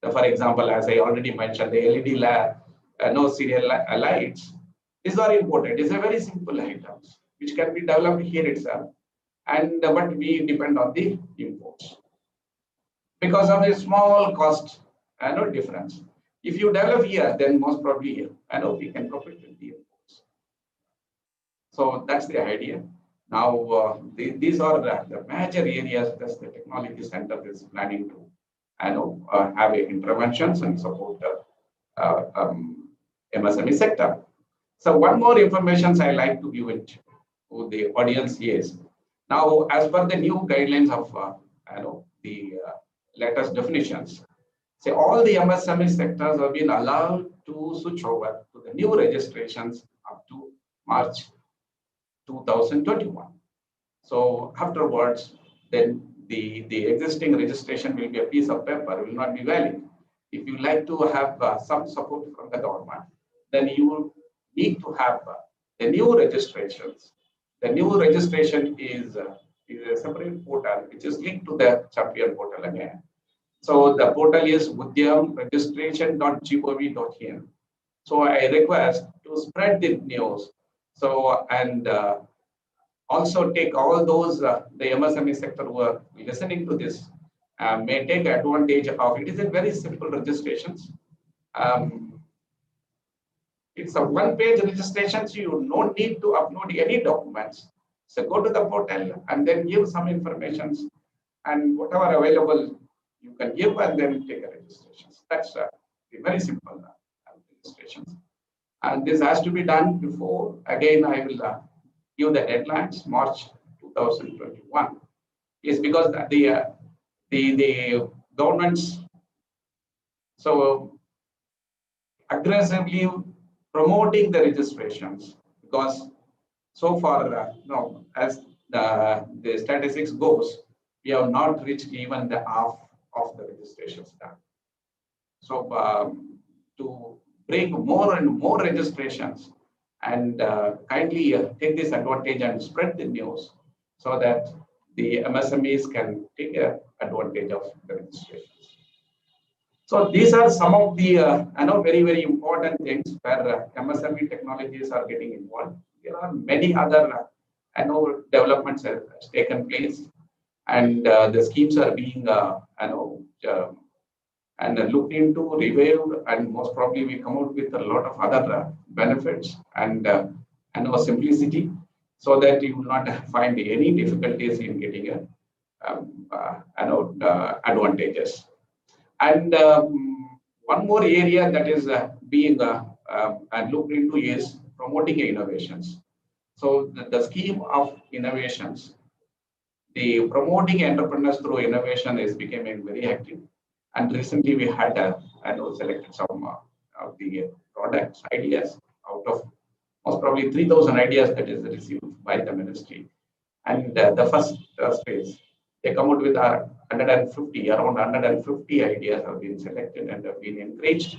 So for example, as I already mentioned, the LED serial lights, these are imported. These are very simple items which can be developed here itself, and but we depend on the imports because of a small cost difference. If you develop here, then most probably we can compete with the imports. So that's the idea. Now these are the major areas that the technology center is planning to have interventions and support MSME sector. So one more information I like to give it to the audience is, now as per the new guidelines of the latest definitions, say all the MSME sectors have been allowed to switch over to the new registrations up to March 2021. So afterwards, then the existing registration will be a piece of paper, will not be valid. If you like to have some support from the government, then you need to have the new registrations. The new registration is a separate portal which is linked to the champion portal again. So the portal is udyamregistration.gov.in. So I request to spread the news. So and also take all those the MSME sector who are listening to this may take advantage of it. Is a very simple registrations. It's a one-page registration, so you don't need to upload any documents. So go to the portal and then give some information, and whatever available you can give, and then take a registration. That's very simple registrations. And this has to be done before. Again, I will give the deadlines March 2021. Is because the governments so aggressively promoting the registrations, because so far as the statistics goes, we have not reached even the half of the registrations done. So to bring more and more registrations, and kindly take this advantage and spread the news so that the MSMEs can take advantage of the registrations. So these are some of the very important things where MSME technologies are getting involved. There are many other developments have taken place, and the schemes are being and looked into, reviewed, and most probably we come out with a lot of other benefits and simplicity, so that you will not find any difficulties in getting advantages. And one more area that is being looked into is promoting innovations. So the scheme of innovations, the promoting entrepreneurs through innovation is becoming very active. And recently we had selected some of the products, ideas out of most probably 3,000 ideas that is received by the ministry. And the first phase, they come out with around 150 ideas have been selected and have been encouraged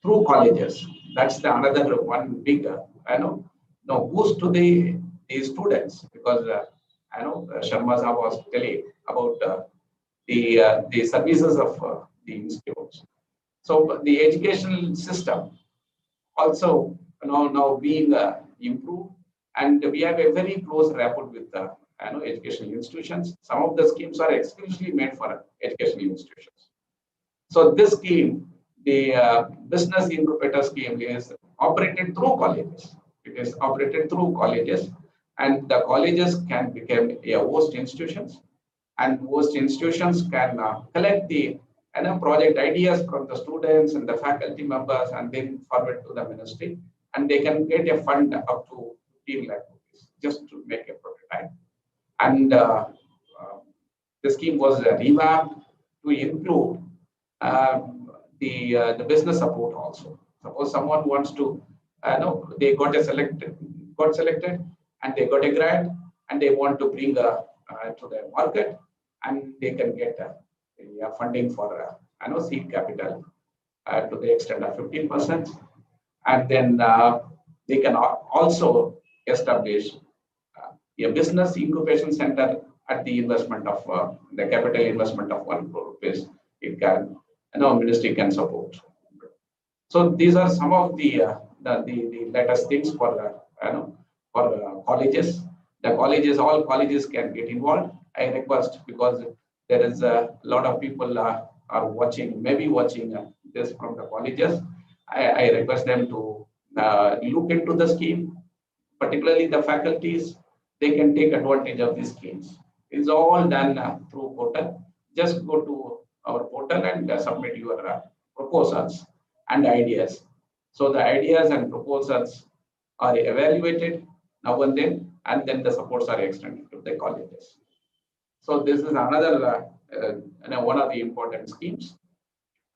through colleges. That's the another one big boost to the students, because Sharma was telling about the services of the institutes. So the educational system also now being improved, and we have a very close rapport with educational institutions. Some of the schemes are exclusively made for educational institutions. So this scheme, the business incubator scheme, is operated through colleges, It is operated through colleges, and the colleges can become a host institutions, and host institutions can collect the project ideas from the students and the faculty members and then forward to the ministry, and they can get a fund up to 15 lakh rupees just to make a prototype. And the scheme was revamped to include the business support also. Suppose someone wants to, they got selected, and they got a grant, and they want to bring to the market, and they can get funding for seed capital to the extent of 15%, and then they can also establish a business incubation center at the investment of the capital investment of 1 crore rupees. It can, ministry can support. So these are some of the latest things for colleges. The colleges, all colleges can get involved. I request, because there is a lot of people are watching, maybe watching this from the colleges. I request them to look into the scheme, particularly the faculties. They can take advantage of these schemes. It's all done through portal. Just go to our portal and submit your proposals and ideas. So the ideas and proposals are evaluated now and then the supports are extended to the colleges. So this is another one of the important schemes.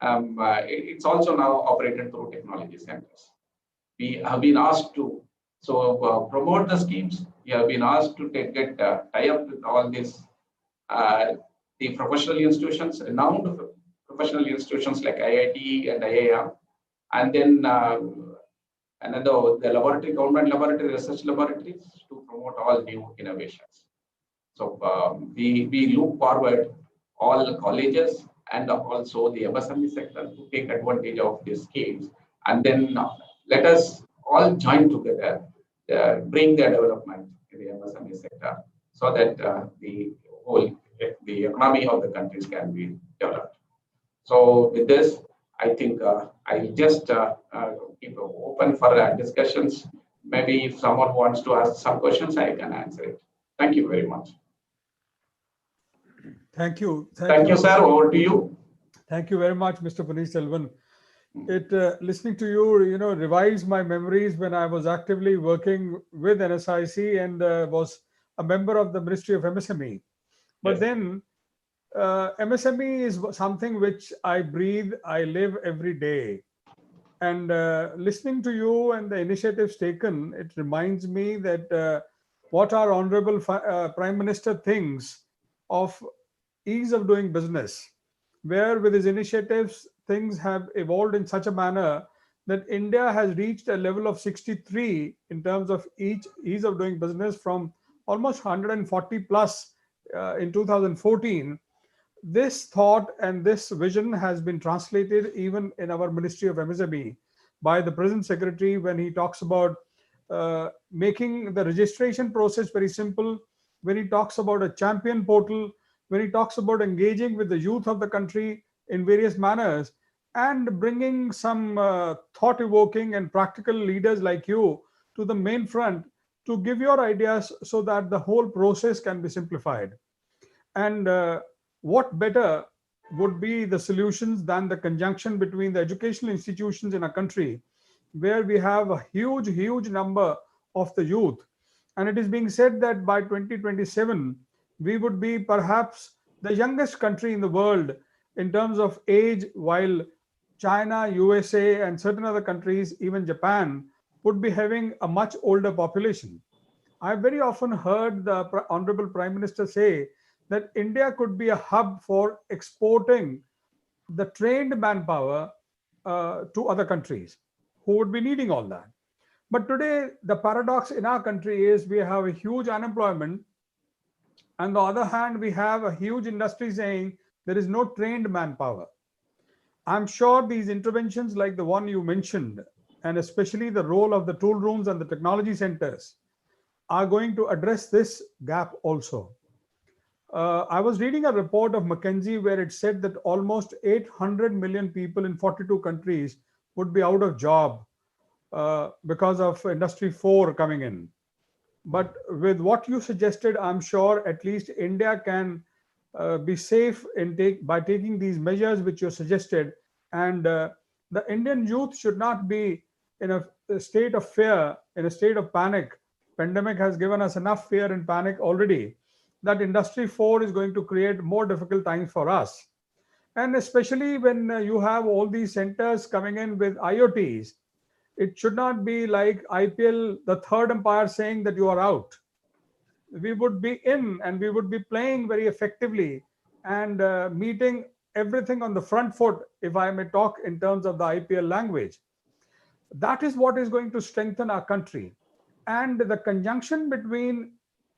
It's also now operated through technology centers. We have been asked to promote the schemes. We have been asked to get tie up with all these the professional institutions, renowned professional institutions like IIT and IIM, and then the laboratory, government laboratory, research laboratories, to promote all new innovations. So we look forward all colleges and also the MSME sector to take advantage of these schemes, and then let us all join together, bring the development in the MSME sector, so that the economy of the countries can be developed. So with this, I think I'll just keep open for discussions. Maybe if someone wants to ask some questions, I can answer it. Thank you very much. Thank you. Thank you, sir. Over to you. Thank you very much, Mr. Puneet Selvan. Listening to you, revives my memories when I was actively working with NSIC and was a member of the Ministry of MSME. But Yes. then MSME is something which I breathe, I live every day. And listening to you and the initiatives taken, it reminds me that what our Honorable Prime Minister thinks of ease of doing business, where with his initiatives, things have evolved in such a manner that India has reached a level of 63 in terms of ease of doing business from almost 140 plus in 2014. This thought and this vision has been translated even in our Ministry of MSME by the present secretary when he talks about making the registration process very simple, when he talks about a champion portal, when he talks about engaging with the youth of the country in various manners, and bringing some thought-evoking and practical leaders like you to the main front to give your ideas so that the whole process can be simplified. And what better would be the solutions than the conjunction between the educational institutions in a country where we have a huge number of the youth. And it is being said that by 2027, we would be perhaps the youngest country in the world in terms of age, while China, USA, and certain other countries, even Japan, would be having a much older population. I've very often heard the Honorable Prime Minister say that India could be a hub for exporting the trained manpower to other countries who would be needing all that. But today, the paradox in our country is we have a huge unemployment. On the other hand, we have a huge industry saying there is no trained manpower. I'm sure these interventions like the one you mentioned, and especially the role of the tool rooms and the technology centers, are going to address this gap also. I was reading a report of McKinsey where it said that almost 800 million people in 42 countries would be out of job because of Industry 4 coming in. But with what you suggested, I'm sure at least India can be safe by taking these measures which you suggested. And the Indian youth should not be in a state of fear, in a state of panic. Pandemic has given us enough fear and panic already, that Industry 4 is going to create more difficult times for us. And especially when you have all these centers coming in with IoTs, it should not be like IPL, the third umpire saying that you are out. We would be in and we would be playing very effectively and meeting everything on the front foot, if I may talk in terms of the IPL language. That is what is going to strengthen our country. And the conjunction between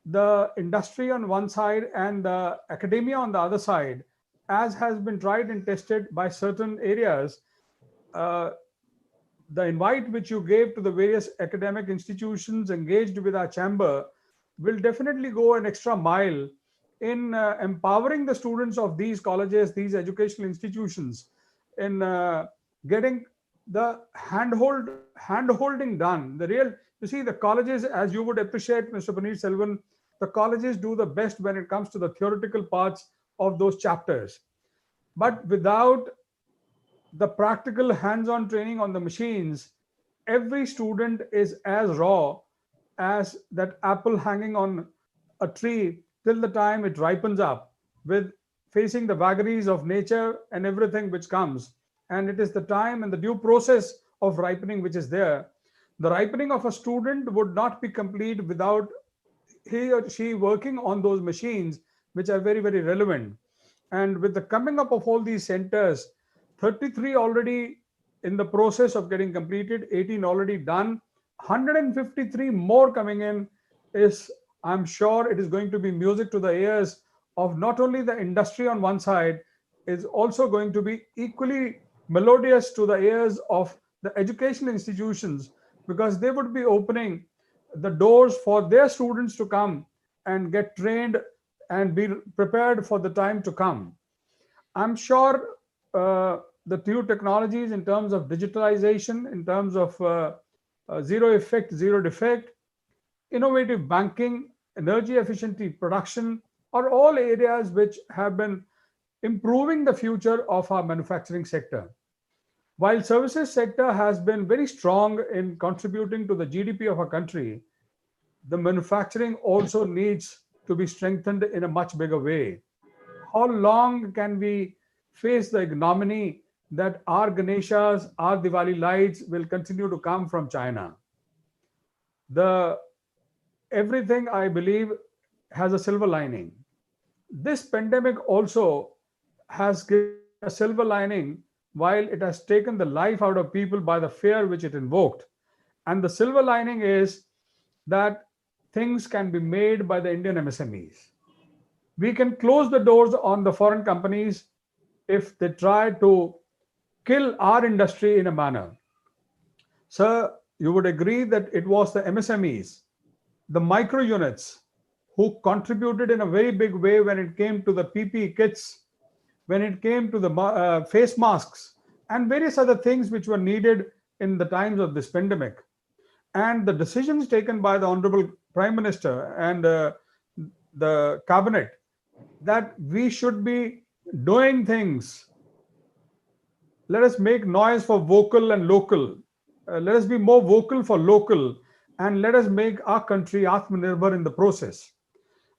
the industry on one side and the academia on the other side, as has been tried and tested by certain areas, uh, the invite which you gave to the various academic institutions engaged with our chamber will definitely go an extra mile in empowering the students of these colleges, these educational institutions, in getting the handholding done. The real, you see, the colleges, as you would appreciate, Mr. Paneer Selvan, the colleges do the best when it comes to the theoretical parts of those chapters. But without the practical hands-on training on the machines, every student is as raw as that apple hanging on a tree till the time it ripens up, with facing the vagaries of nature and everything which comes. And it is the time and the due process of ripening which is there. The ripening of a student would not be complete without he or she working on those machines, which are very, very relevant. And with the coming up of all these centers, 33 already in the process of getting completed, 18 already done, 153 more coming in, is, I'm sure it is going to be music to the ears of not only the industry on one side, is also going to be equally melodious to the ears of the educational institutions, because they would be opening the doors for their students to come and get trained and be prepared for the time to come. I'm sure the new technologies in terms of digitalization, in terms of zero effect, zero defect, innovative banking, energy efficiency production, are all areas which have been improving the future of our manufacturing sector. While services sector has been very strong in contributing to the GDP of our country, the manufacturing also needs to be strengthened in a much bigger way. How long can we face the ignominy that our Ganeshas, our Diwali lights will continue to come from China? The everything, I believe, has a silver lining. This pandemic also has given a silver lining, while it has taken the life out of people by the fear which it invoked. And the silver lining is that things can be made by the Indian MSMEs. We can close the doors on the foreign companies if they try to kill our industry in a manner. Sir, you would agree that it was the MSMEs, the micro units, who contributed in a very big way when it came to the PPE kits, when it came to the face masks, and various other things which were needed in the times of this pandemic. And the decisions taken by the Honorable Prime Minister and the cabinet, that we should be doing things. Let us make noise for vocal and local. Let us be more vocal for local, and let us make our country Atmanirbhar in the process.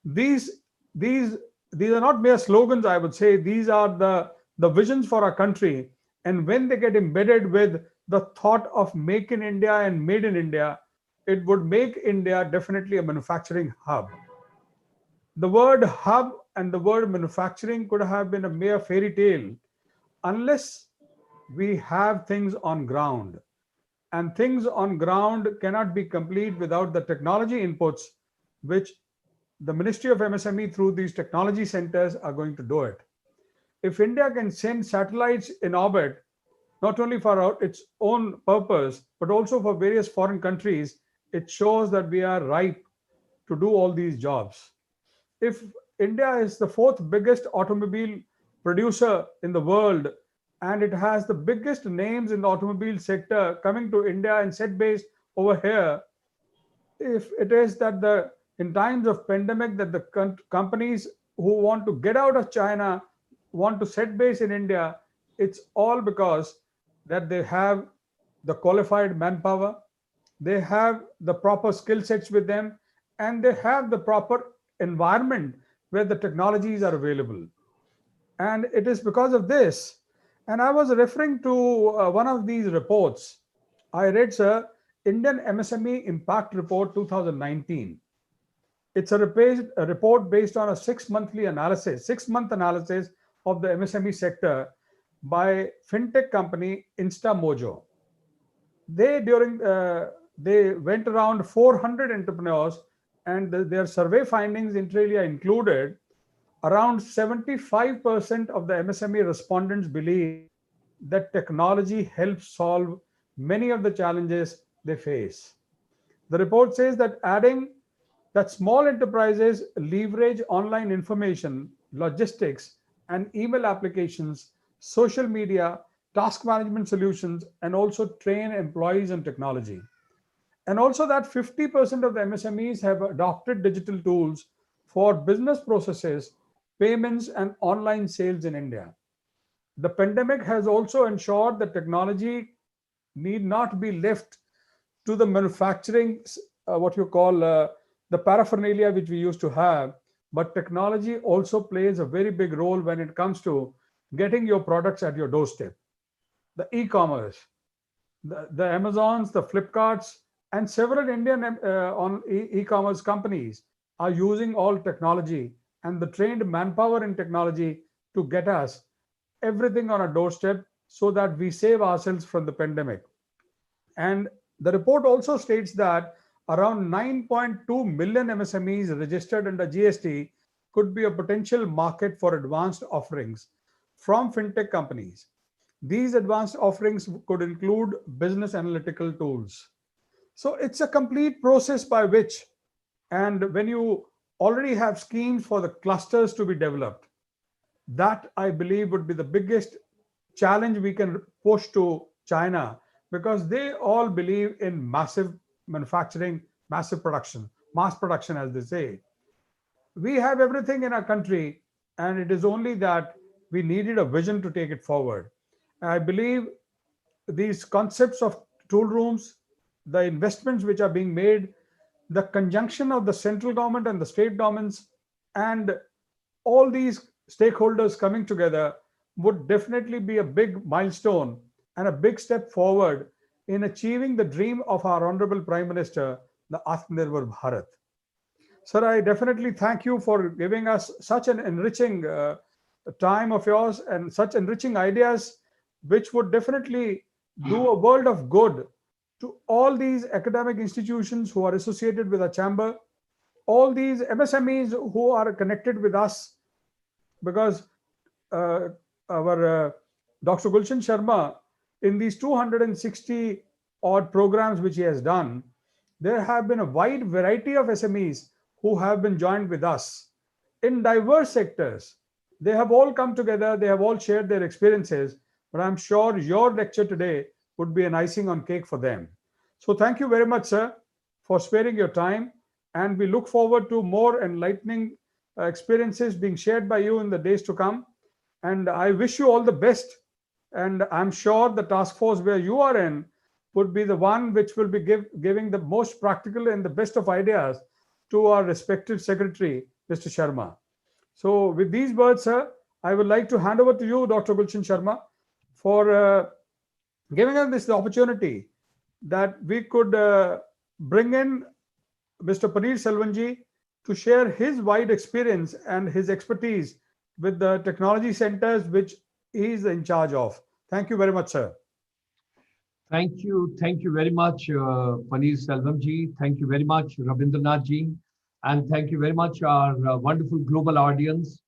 These these these are not mere slogans, I would say. These are the visions for our country. And when they get embedded with the thought of make in India and made in India, it would make India definitely a manufacturing hub. The word hub and the word manufacturing could have been a mere fairy tale unless we have things on ground. And things on ground cannot be complete without the technology inputs, which the Ministry of MSME through these technology centers are going to do it. If India can send satellites in orbit, not only for its own purpose, but also for various foreign countries, it shows that we are ripe to do all these jobs. If India is the fourth biggest automobile producer in the world, and it has the biggest names in the automobile sector coming to India and set base over here. If it is that in times of pandemic that the companies who want to get out of China want to set base in India, it's all because that they have the qualified manpower, they have the proper skill sets with them, and they have the proper environment where the technologies are available. And it is because of this. And I was referring to one of these reports. I read, sir, Indian MSME Impact Report 2019. It's a report based on a 6-month analysis of the MSME sector by fintech company InstaMojo. They went around 400 entrepreneurs, and their survey findings inter alia included around 75% of the MSME respondents believe that technology helps solve many of the challenges they face. The report says that adding that small enterprises leverage online information, logistics, and email applications, social media, task management solutions, and also train employees in technology. And also that 50% of the MSMEs have adopted digital tools for business processes, payments, and online sales in India. The pandemic has also ensured that technology need not be left to the manufacturing, what you call the paraphernalia which we used to have, but technology also plays a very big role when it comes to getting your products at your doorstep. The e-commerce, the Amazons, the Flipkarts, and several Indian e-commerce companies are using all technology and the trained manpower in technology to get us everything on our doorstep so that we save ourselves from the pandemic. And the report also states that around 9.2 million MSMEs registered under GST could be a potential market for advanced offerings from fintech companies. These advanced offerings could include business analytical tools. So it's a complete process by which, and when you already have schemes for the clusters to be developed, that I believe would be the biggest challenge we can push to China, because they all believe in massive manufacturing, massive production, mass production, as they say. We have everything in our country, and it is only that we needed a vision to take it forward. I believe these concepts of tool rooms, the investments which are being made, the conjunction of the central government and the state governments, and all these stakeholders coming together would definitely be a big milestone and a big step forward in achieving the dream of our Honorable Prime Minister, the Atmanirbhar Bharat. Sir, I definitely thank you for giving us such an enriching time of yours and such enriching ideas, which would definitely do a world of good to all these academic institutions who are associated with our chamber, all these MSMEs who are connected with us, because our Dr. Gulshan Sharma, in these 260 odd programs which he has done, there have been a wide variety of SMEs who have been joined with us in diverse sectors. They have all come together, they have all shared their experiences, but I'm sure your lecture today would be an icing on cake for them. So thank you very much, sir, for sparing your time, and we look forward to more enlightening experiences being shared by you in the days to come. And I wish you all the best. And I'm sure the task force where you are in would be the one which will be giving the most practical and the best of ideas to our respected secretary, Mr. Sharma. So with these words, sir, I would like to hand over to you, Dr. Gulshan Sharma, for giving us this opportunity that we could bring in Mr. Paneer Selvanji to share his wide experience and his expertise with the technology centers which he is in charge of. Thank you very much, sir. Thank you. Thank you very much, Paneer Selvanji. Thank you very much, Ravindra Nath ji. And thank you very much, our wonderful global audience.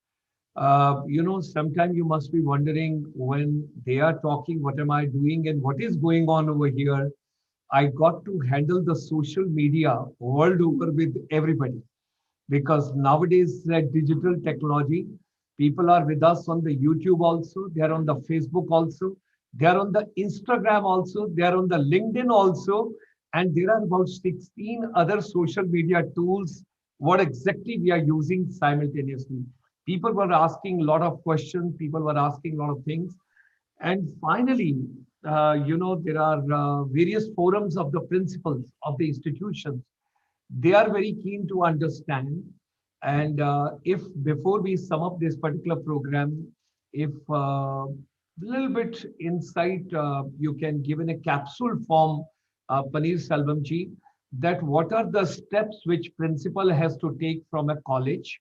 Sometimes you must be wondering when they are talking, what am I doing and what is going on over here? I got to handle the social media world over with everybody, because nowadays that digital technology, People are with us on the YouTube also. They are on the Facebook also. They are on the Instagram also. They are on the LinkedIn also. And there are about 16 other social media tools. What exactly we are using simultaneously. People were asking a lot of questions. People were asking a lot of things. And finally, there are various forums of the principals of the institutions. They are very keen to understand. And if before we sum up this particular program, if a little bit insight you can give in a capsule form, Paneer Selvam that what are the steps which principal has to take from a college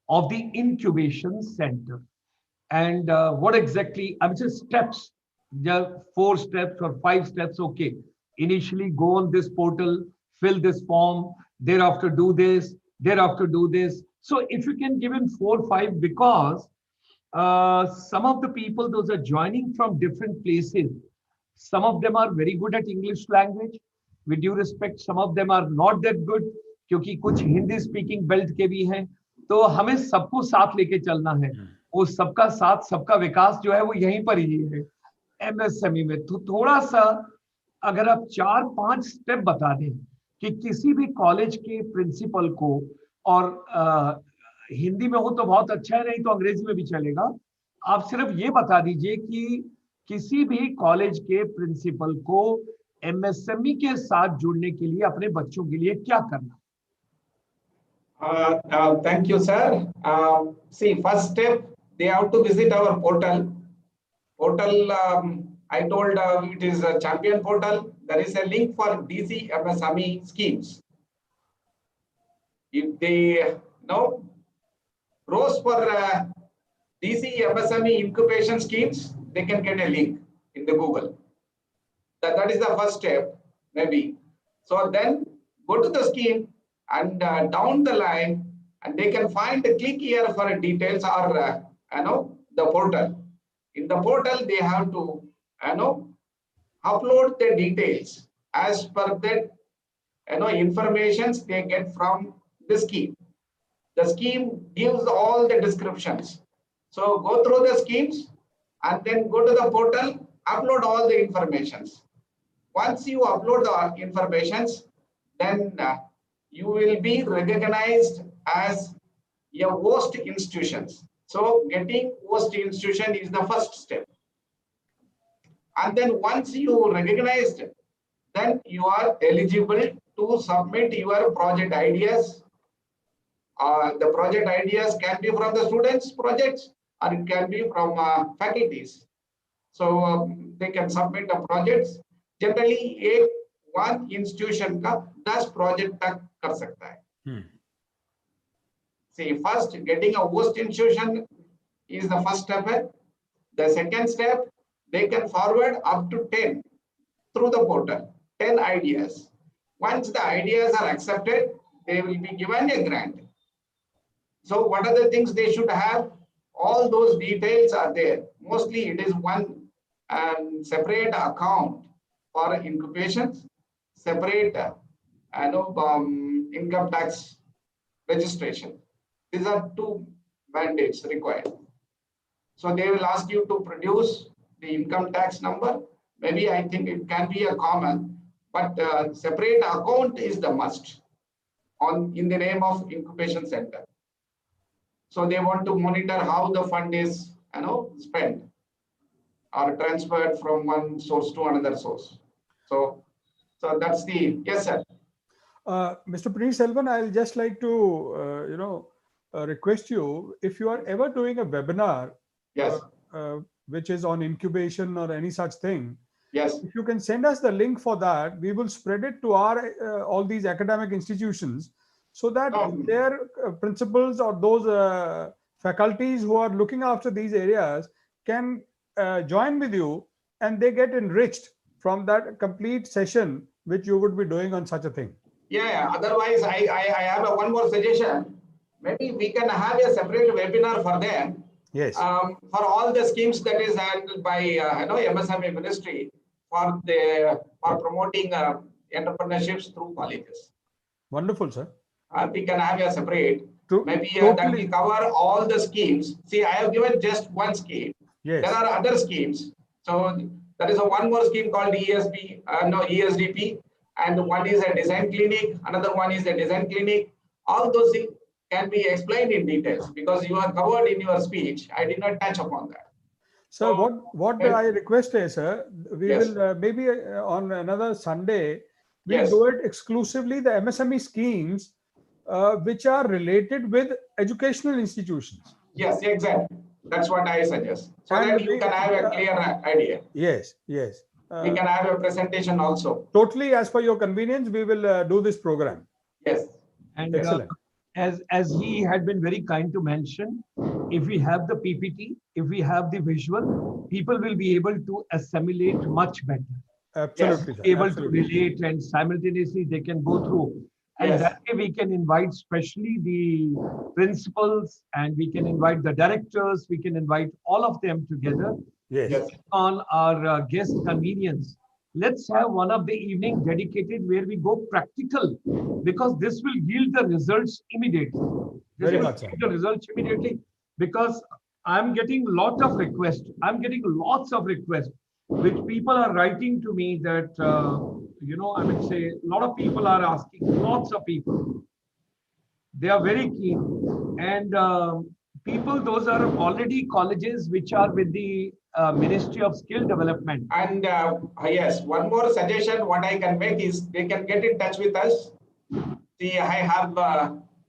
of the incubation center? And what exactly, I mean, just steps, there are 4 steps or 5 steps, okay. Initially go on this portal, fill this form, thereafter do this, thereafter do this. So if you can give him 4, 5, because some of the people, those are joining from different places. Some of them are very good at English language. With due respect, some of them are not that good, क्योंकि कुछ Hindi speaking belt के भी हैं. तो हमें सबको साथ लेके चलना है. वो सबका साथ, सबका विकास जो है वो यहीं पर ही है एमएसएमई में. तो थोड़ा सा अगर आप 4-5 स्टेप बता दें कि किसी भी कॉलेज के प्रिंसिपल को, और हिंदी में हो तो बहुत अच्छा है, नहीं तो अंग्रेजी में भी चलेगा. आप सिर्फ ये बता दीजिए कि किसी भी कॉलेज के प्रिंसिपल को एमएसएमई के साथ जुड़ने के लिए अपने बच्चों के लिए क्या करना. Thank you, sir. See, first step, they have to visit our portal. I told it is a champion portal. There is a link for DC MSME schemes. If they know rows for DC MSME incubation schemes, they can get a link in the Google. That is the first step, maybe. So then go to the scheme and down the line, and they can find the click here for details or the portal. In the portal, they have to upload the details as per that informations they get from the scheme. The scheme gives all the descriptions. So go through the schemes and then go to the portal, upload all the informations. Once you upload the informations, then you will be recognized as a host institutions. So getting host institution is the first step. And then once you recognized, then you are eligible to submit your project ideas. The project ideas can be from the students' projects or it can be from faculties. So they can submit the projects. Generally, one institution का 10 project तक कर सकता है. See, first getting a host institution is the first step. The second step, they can forward up to 10 through the portal, 10 ideas. Once the ideas are accepted, they will be given a grant. So what are the things they should have? All those details are there. Mostly it is one separate account for incubations, separate income tax registration. These are 2 mandates required. So they will ask you to produce the income tax number. Maybe I think it can be a common, but separate account is the must in the name of incubation center. So they want to monitor how the fund is spent or transferred from one source to another source. So that's the, yes, sir. Mr. Paneer Selvan, I'll just like to, request you, if you are ever doing a webinar, yes, which is on incubation or any such thing, yes, if you can send us the link for that, we will spread it to our all these academic institutions so that their principals or those faculties who are looking after these areas can join with you and they get enriched from that complete session which you would be doing on such a thing. Yeah. Otherwise, I have one more suggestion. Maybe we can have a separate webinar for them. Yes. For all the schemes that is handled by MSME Ministry for promoting entrepreneurships through colleges. Wonderful, sir. We can have a separate. Maybe that totally. will cover all the schemes. See, I have given just one scheme. Yes. There are other schemes. So there is a one more scheme called ESDP, and one is a design clinic. Another one is a design clinic. All those things can be explained in details because you are covered in your speech. I did not touch upon that. So So, what I request is, sir, we yes. will maybe on another Sunday, we'll Yes. do it exclusively the MSME schemes which are related with educational institutions. Yes, exactly. That's what I suggest. So And that you can have a clear idea. yes, yes. We can have a presentation also. Totally as per your convenience, we will do this program. Yes. And Excellent. as he had been very kind to mention, if we have the PPT, if we have the visual, people will be able to assimilate much better. Absolutely, sir. Able Absolutely. to relate, and simultaneously they can go through. And Yes. that way we can invite specially the principals, and we can invite the directors, we can invite all of them together. Yes. Yes. On our guest convenience. Let's have one of the evening dedicated where we go practical, because this will yield the results immediately. This Very will much, sir. yield the results immediately, because I'm getting lot of requests. I'm getting lots of requests, which people are writing to me that, I would say a lot of people are asking, lots of people. They are very keen. And people, those are already colleges which are with the Ministry of Skill Development. And yes, one more suggestion what I can make is they can get in touch with us. See, I have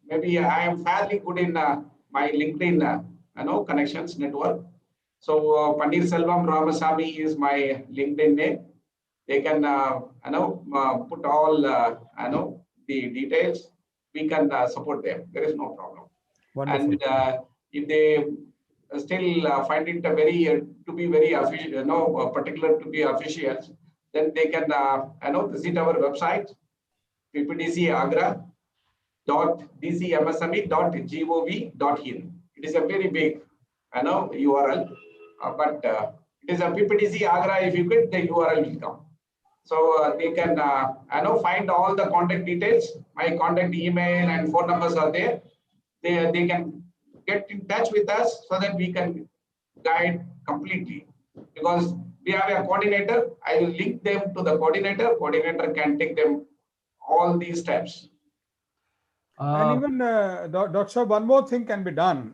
maybe I am fairly good in my LinkedIn connections network. So Pandir Selvam Ramasamy is my LinkedIn name. They can put all the details. We can support them. There is no problem. Wonderful. And if they still find it very to be very official, particular to be official, then they can visit our website ppdcagra.dcmsme.gov.in. It is a very big URL, but it is a ppdc agra. If you get, the URL will come. So they can find all the contact details. My contact email and phone numbers are there. They can get in touch with us so that we can guide completely. Because we have a coordinator, I will link them to the coordinator. Coordinator can take them all these steps. And even, Dr. One more thing can be done.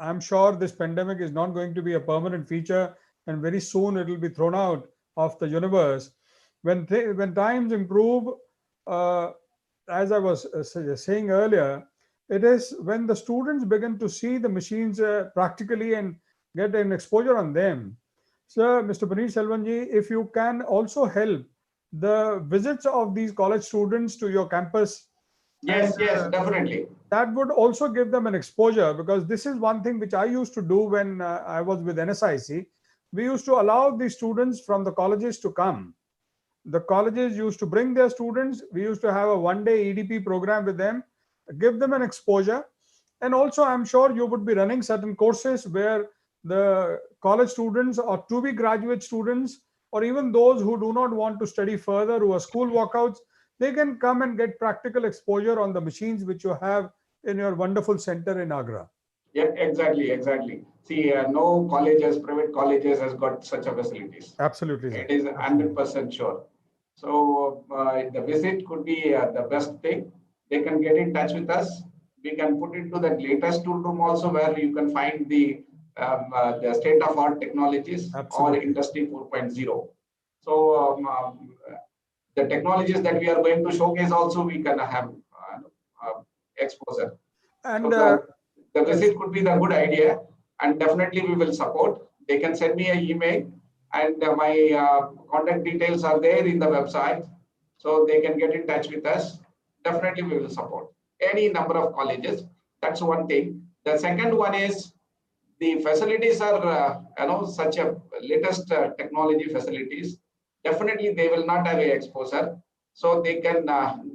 I'm sure this pandemic is not going to be a permanent feature, and very soon it will be thrown out of the universe. When times improve, as I was saying earlier, it is when the students begin to see the machines practically and get an exposure on them. So, Mr. Paneer Selvanji, if you can also help the visits of these college students to your campus. Yes, yes, definitely. That would also give them an exposure, because this is one thing which I used to do when I was with NSIC. We used to allow the students from the colleges to come. The colleges used to bring their students. We used to have a one-day EDP program with them, give them an exposure. And also, I'm sure you would be running certain courses where the college students or to-be graduate students, or even those who do not want to study further, who are school walkouts, they can come and get practical exposure on the machines which you have in your wonderful center in Agra. Yeah, exactly, exactly. See, no colleges, private colleges has got such a facilities. Absolutely, sir. It is 100% sure. So the visit could be the best thing. They can get in touch with us. We can put it to the latest tool room also, where you can find the state-of-art technologies. Absolutely. Or Industry 4.0. So the technologies that we are going to showcase also, we can have exposure. And so the visit could be the good idea, and definitely we will support. They can send me an email, and my contact details are there in the website, so they can get in touch with us. Definitely we will support any number of colleges. That's one thing. The second one is the facilities are such a latest technology facilities. Definitely they will not have a exposure, so they can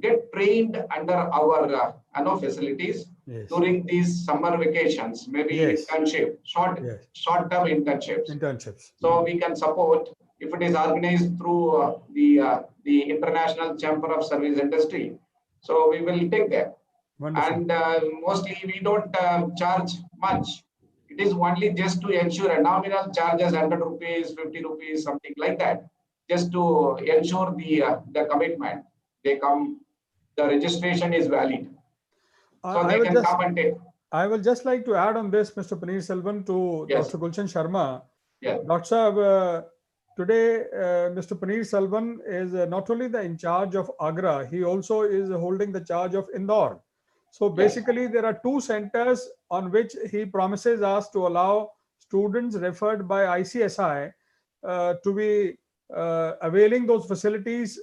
get trained under our facilities. Yes. During these summer vacations, maybe yes. Internship, short-term internships. So we can support if it is organized through the International Chamber of Service Industry. So we will take them. Wonderful. And mostly we don't charge much. It is only just to ensure a nominal charges 100 rupees, 50 rupees, something like that, just to ensure the commitment. They come, the registration is valid, so I they will can just come and take. I will just like to add on this, Mr. Paneer Selvan, to Yes. Dr. Gulshan Sharma. Yeah. Dr. Saab, today, Mr. Paneer Selvan is not only the in charge of Agra, he also is holding the charge of Indore. So basically, there are two centers on which he promises us to allow students referred by ICSI to be availing those facilities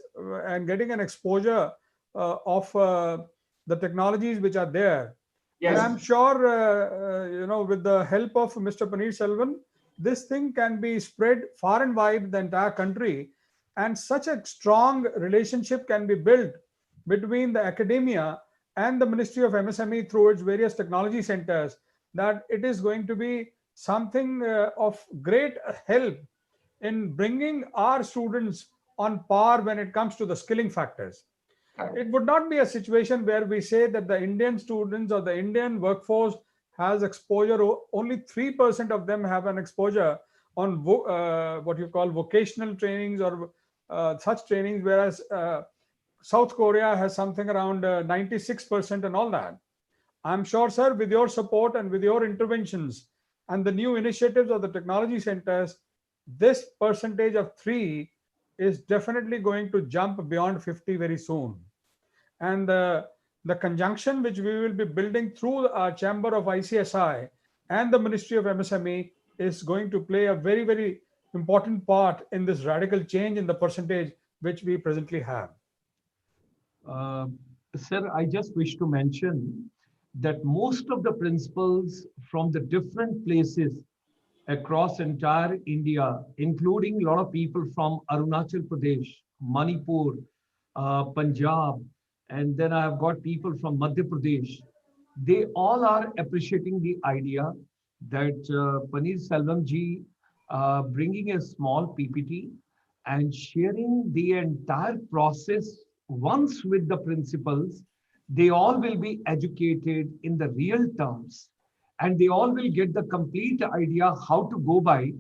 and getting an exposure of the technologies which are there. Yes. And I'm sure, with the help of Mr. Paneer Selvan, this thing can be spread far and wide the entire country, and such a strong relationship can be built between the academia and the Ministry of MSME through its various technology centers, that it is going to be something of great help in bringing our students on par when it comes to the skilling factors. It would not be a situation where we say that the Indian students or the Indian workforce has exposure, only 3% of them have an exposure on what you call vocational trainings or such trainings, whereas South Korea has something around 96% and all that. I'm sure, sir, with your support and with your interventions and the new initiatives of the technology centers, this percentage of 3 is definitely going to jump beyond 50 very soon. And the conjunction which we will be building through our chamber of ICSI and the Ministry of MSME is going to play a very, very important part in this radical change in the percentage which we presently have. Sir, I just wish to mention that most of the principals from the different places across entire India, including a lot of people from Arunachal Pradesh, Manipur, Punjab, and then I have got people from Madhya Pradesh. They all are appreciating the idea that Paneer Selvam ji bringing a small PPT and sharing the entire process once with the principals. They all will be educated in the real terms, and they all will get the complete idea how to go by,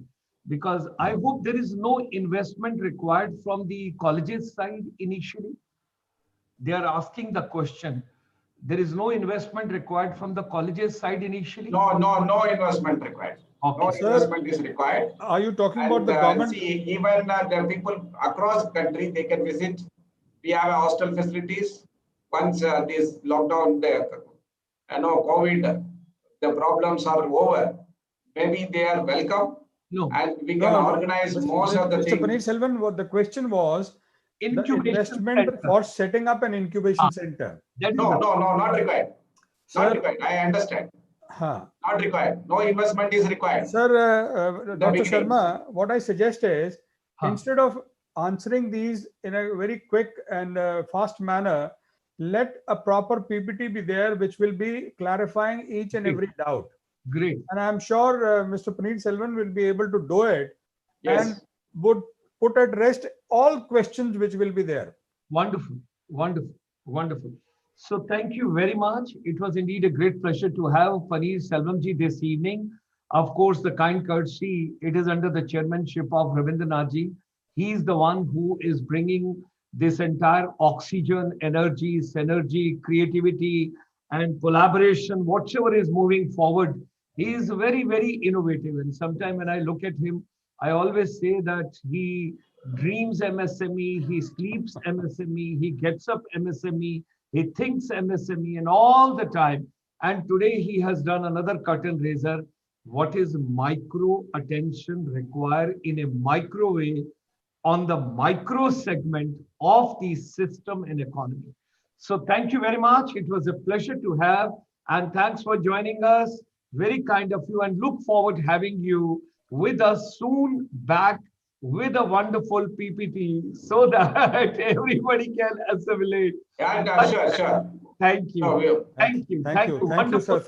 because I hope there is no investment required from the colleges side initially. They are asking the question. There is no investment required from the colleges side initially? No investment required. Okay. No Sir, investment is required. Are you talking about And the government? see, even the people across country, they can visit. We have hostel facilities. Once this lockdown, COVID, the problems are over, maybe they are welcome. No. And we can organize most of the Mr. things. Paneer Selvan, what the question was, the Incubation investment center. for setting up an incubation center. That is No, not required. Sir, Not required. I understand. Huh. Not required. No investment is required. Sir, Dr. beginning. Sharma, what I suggest is, Huh. instead of answering these in a very quick and fast manner, let a proper PPT be there, which will be clarifying each and Great. every doubt. Great. And I'm sure Mr. Paneer Selvan will be able to do it Yes. and would put at rest all questions which will be there. Wonderful, wonderful, wonderful. So thank you very much. It was indeed a great pleasure to have Paneer Selvamji this evening. Of course, the kind courtesy, it is under the chairmanship of Ravindra Nath ji. He is the one who is bringing this entire oxygen, energy, synergy, creativity, and collaboration, whatever is moving forward. He is very, very innovative. And sometimes when I look at him, I always say that he dreams MSME, he sleeps MSME, he gets up MSME, he thinks MSME, and all the time. And today he has done another curtain raiser. What is micro attention required in a micro way on the micro segment of the system and economy? So thank you very much. It was a pleasure to have, and thanks for joining us. Very kind of you, and look forward to having you with us soon back with a wonderful PPT so that everybody can assimilate. Yeah, sure. Thank you. No, Thank you. Thank you, Wonderful. sir.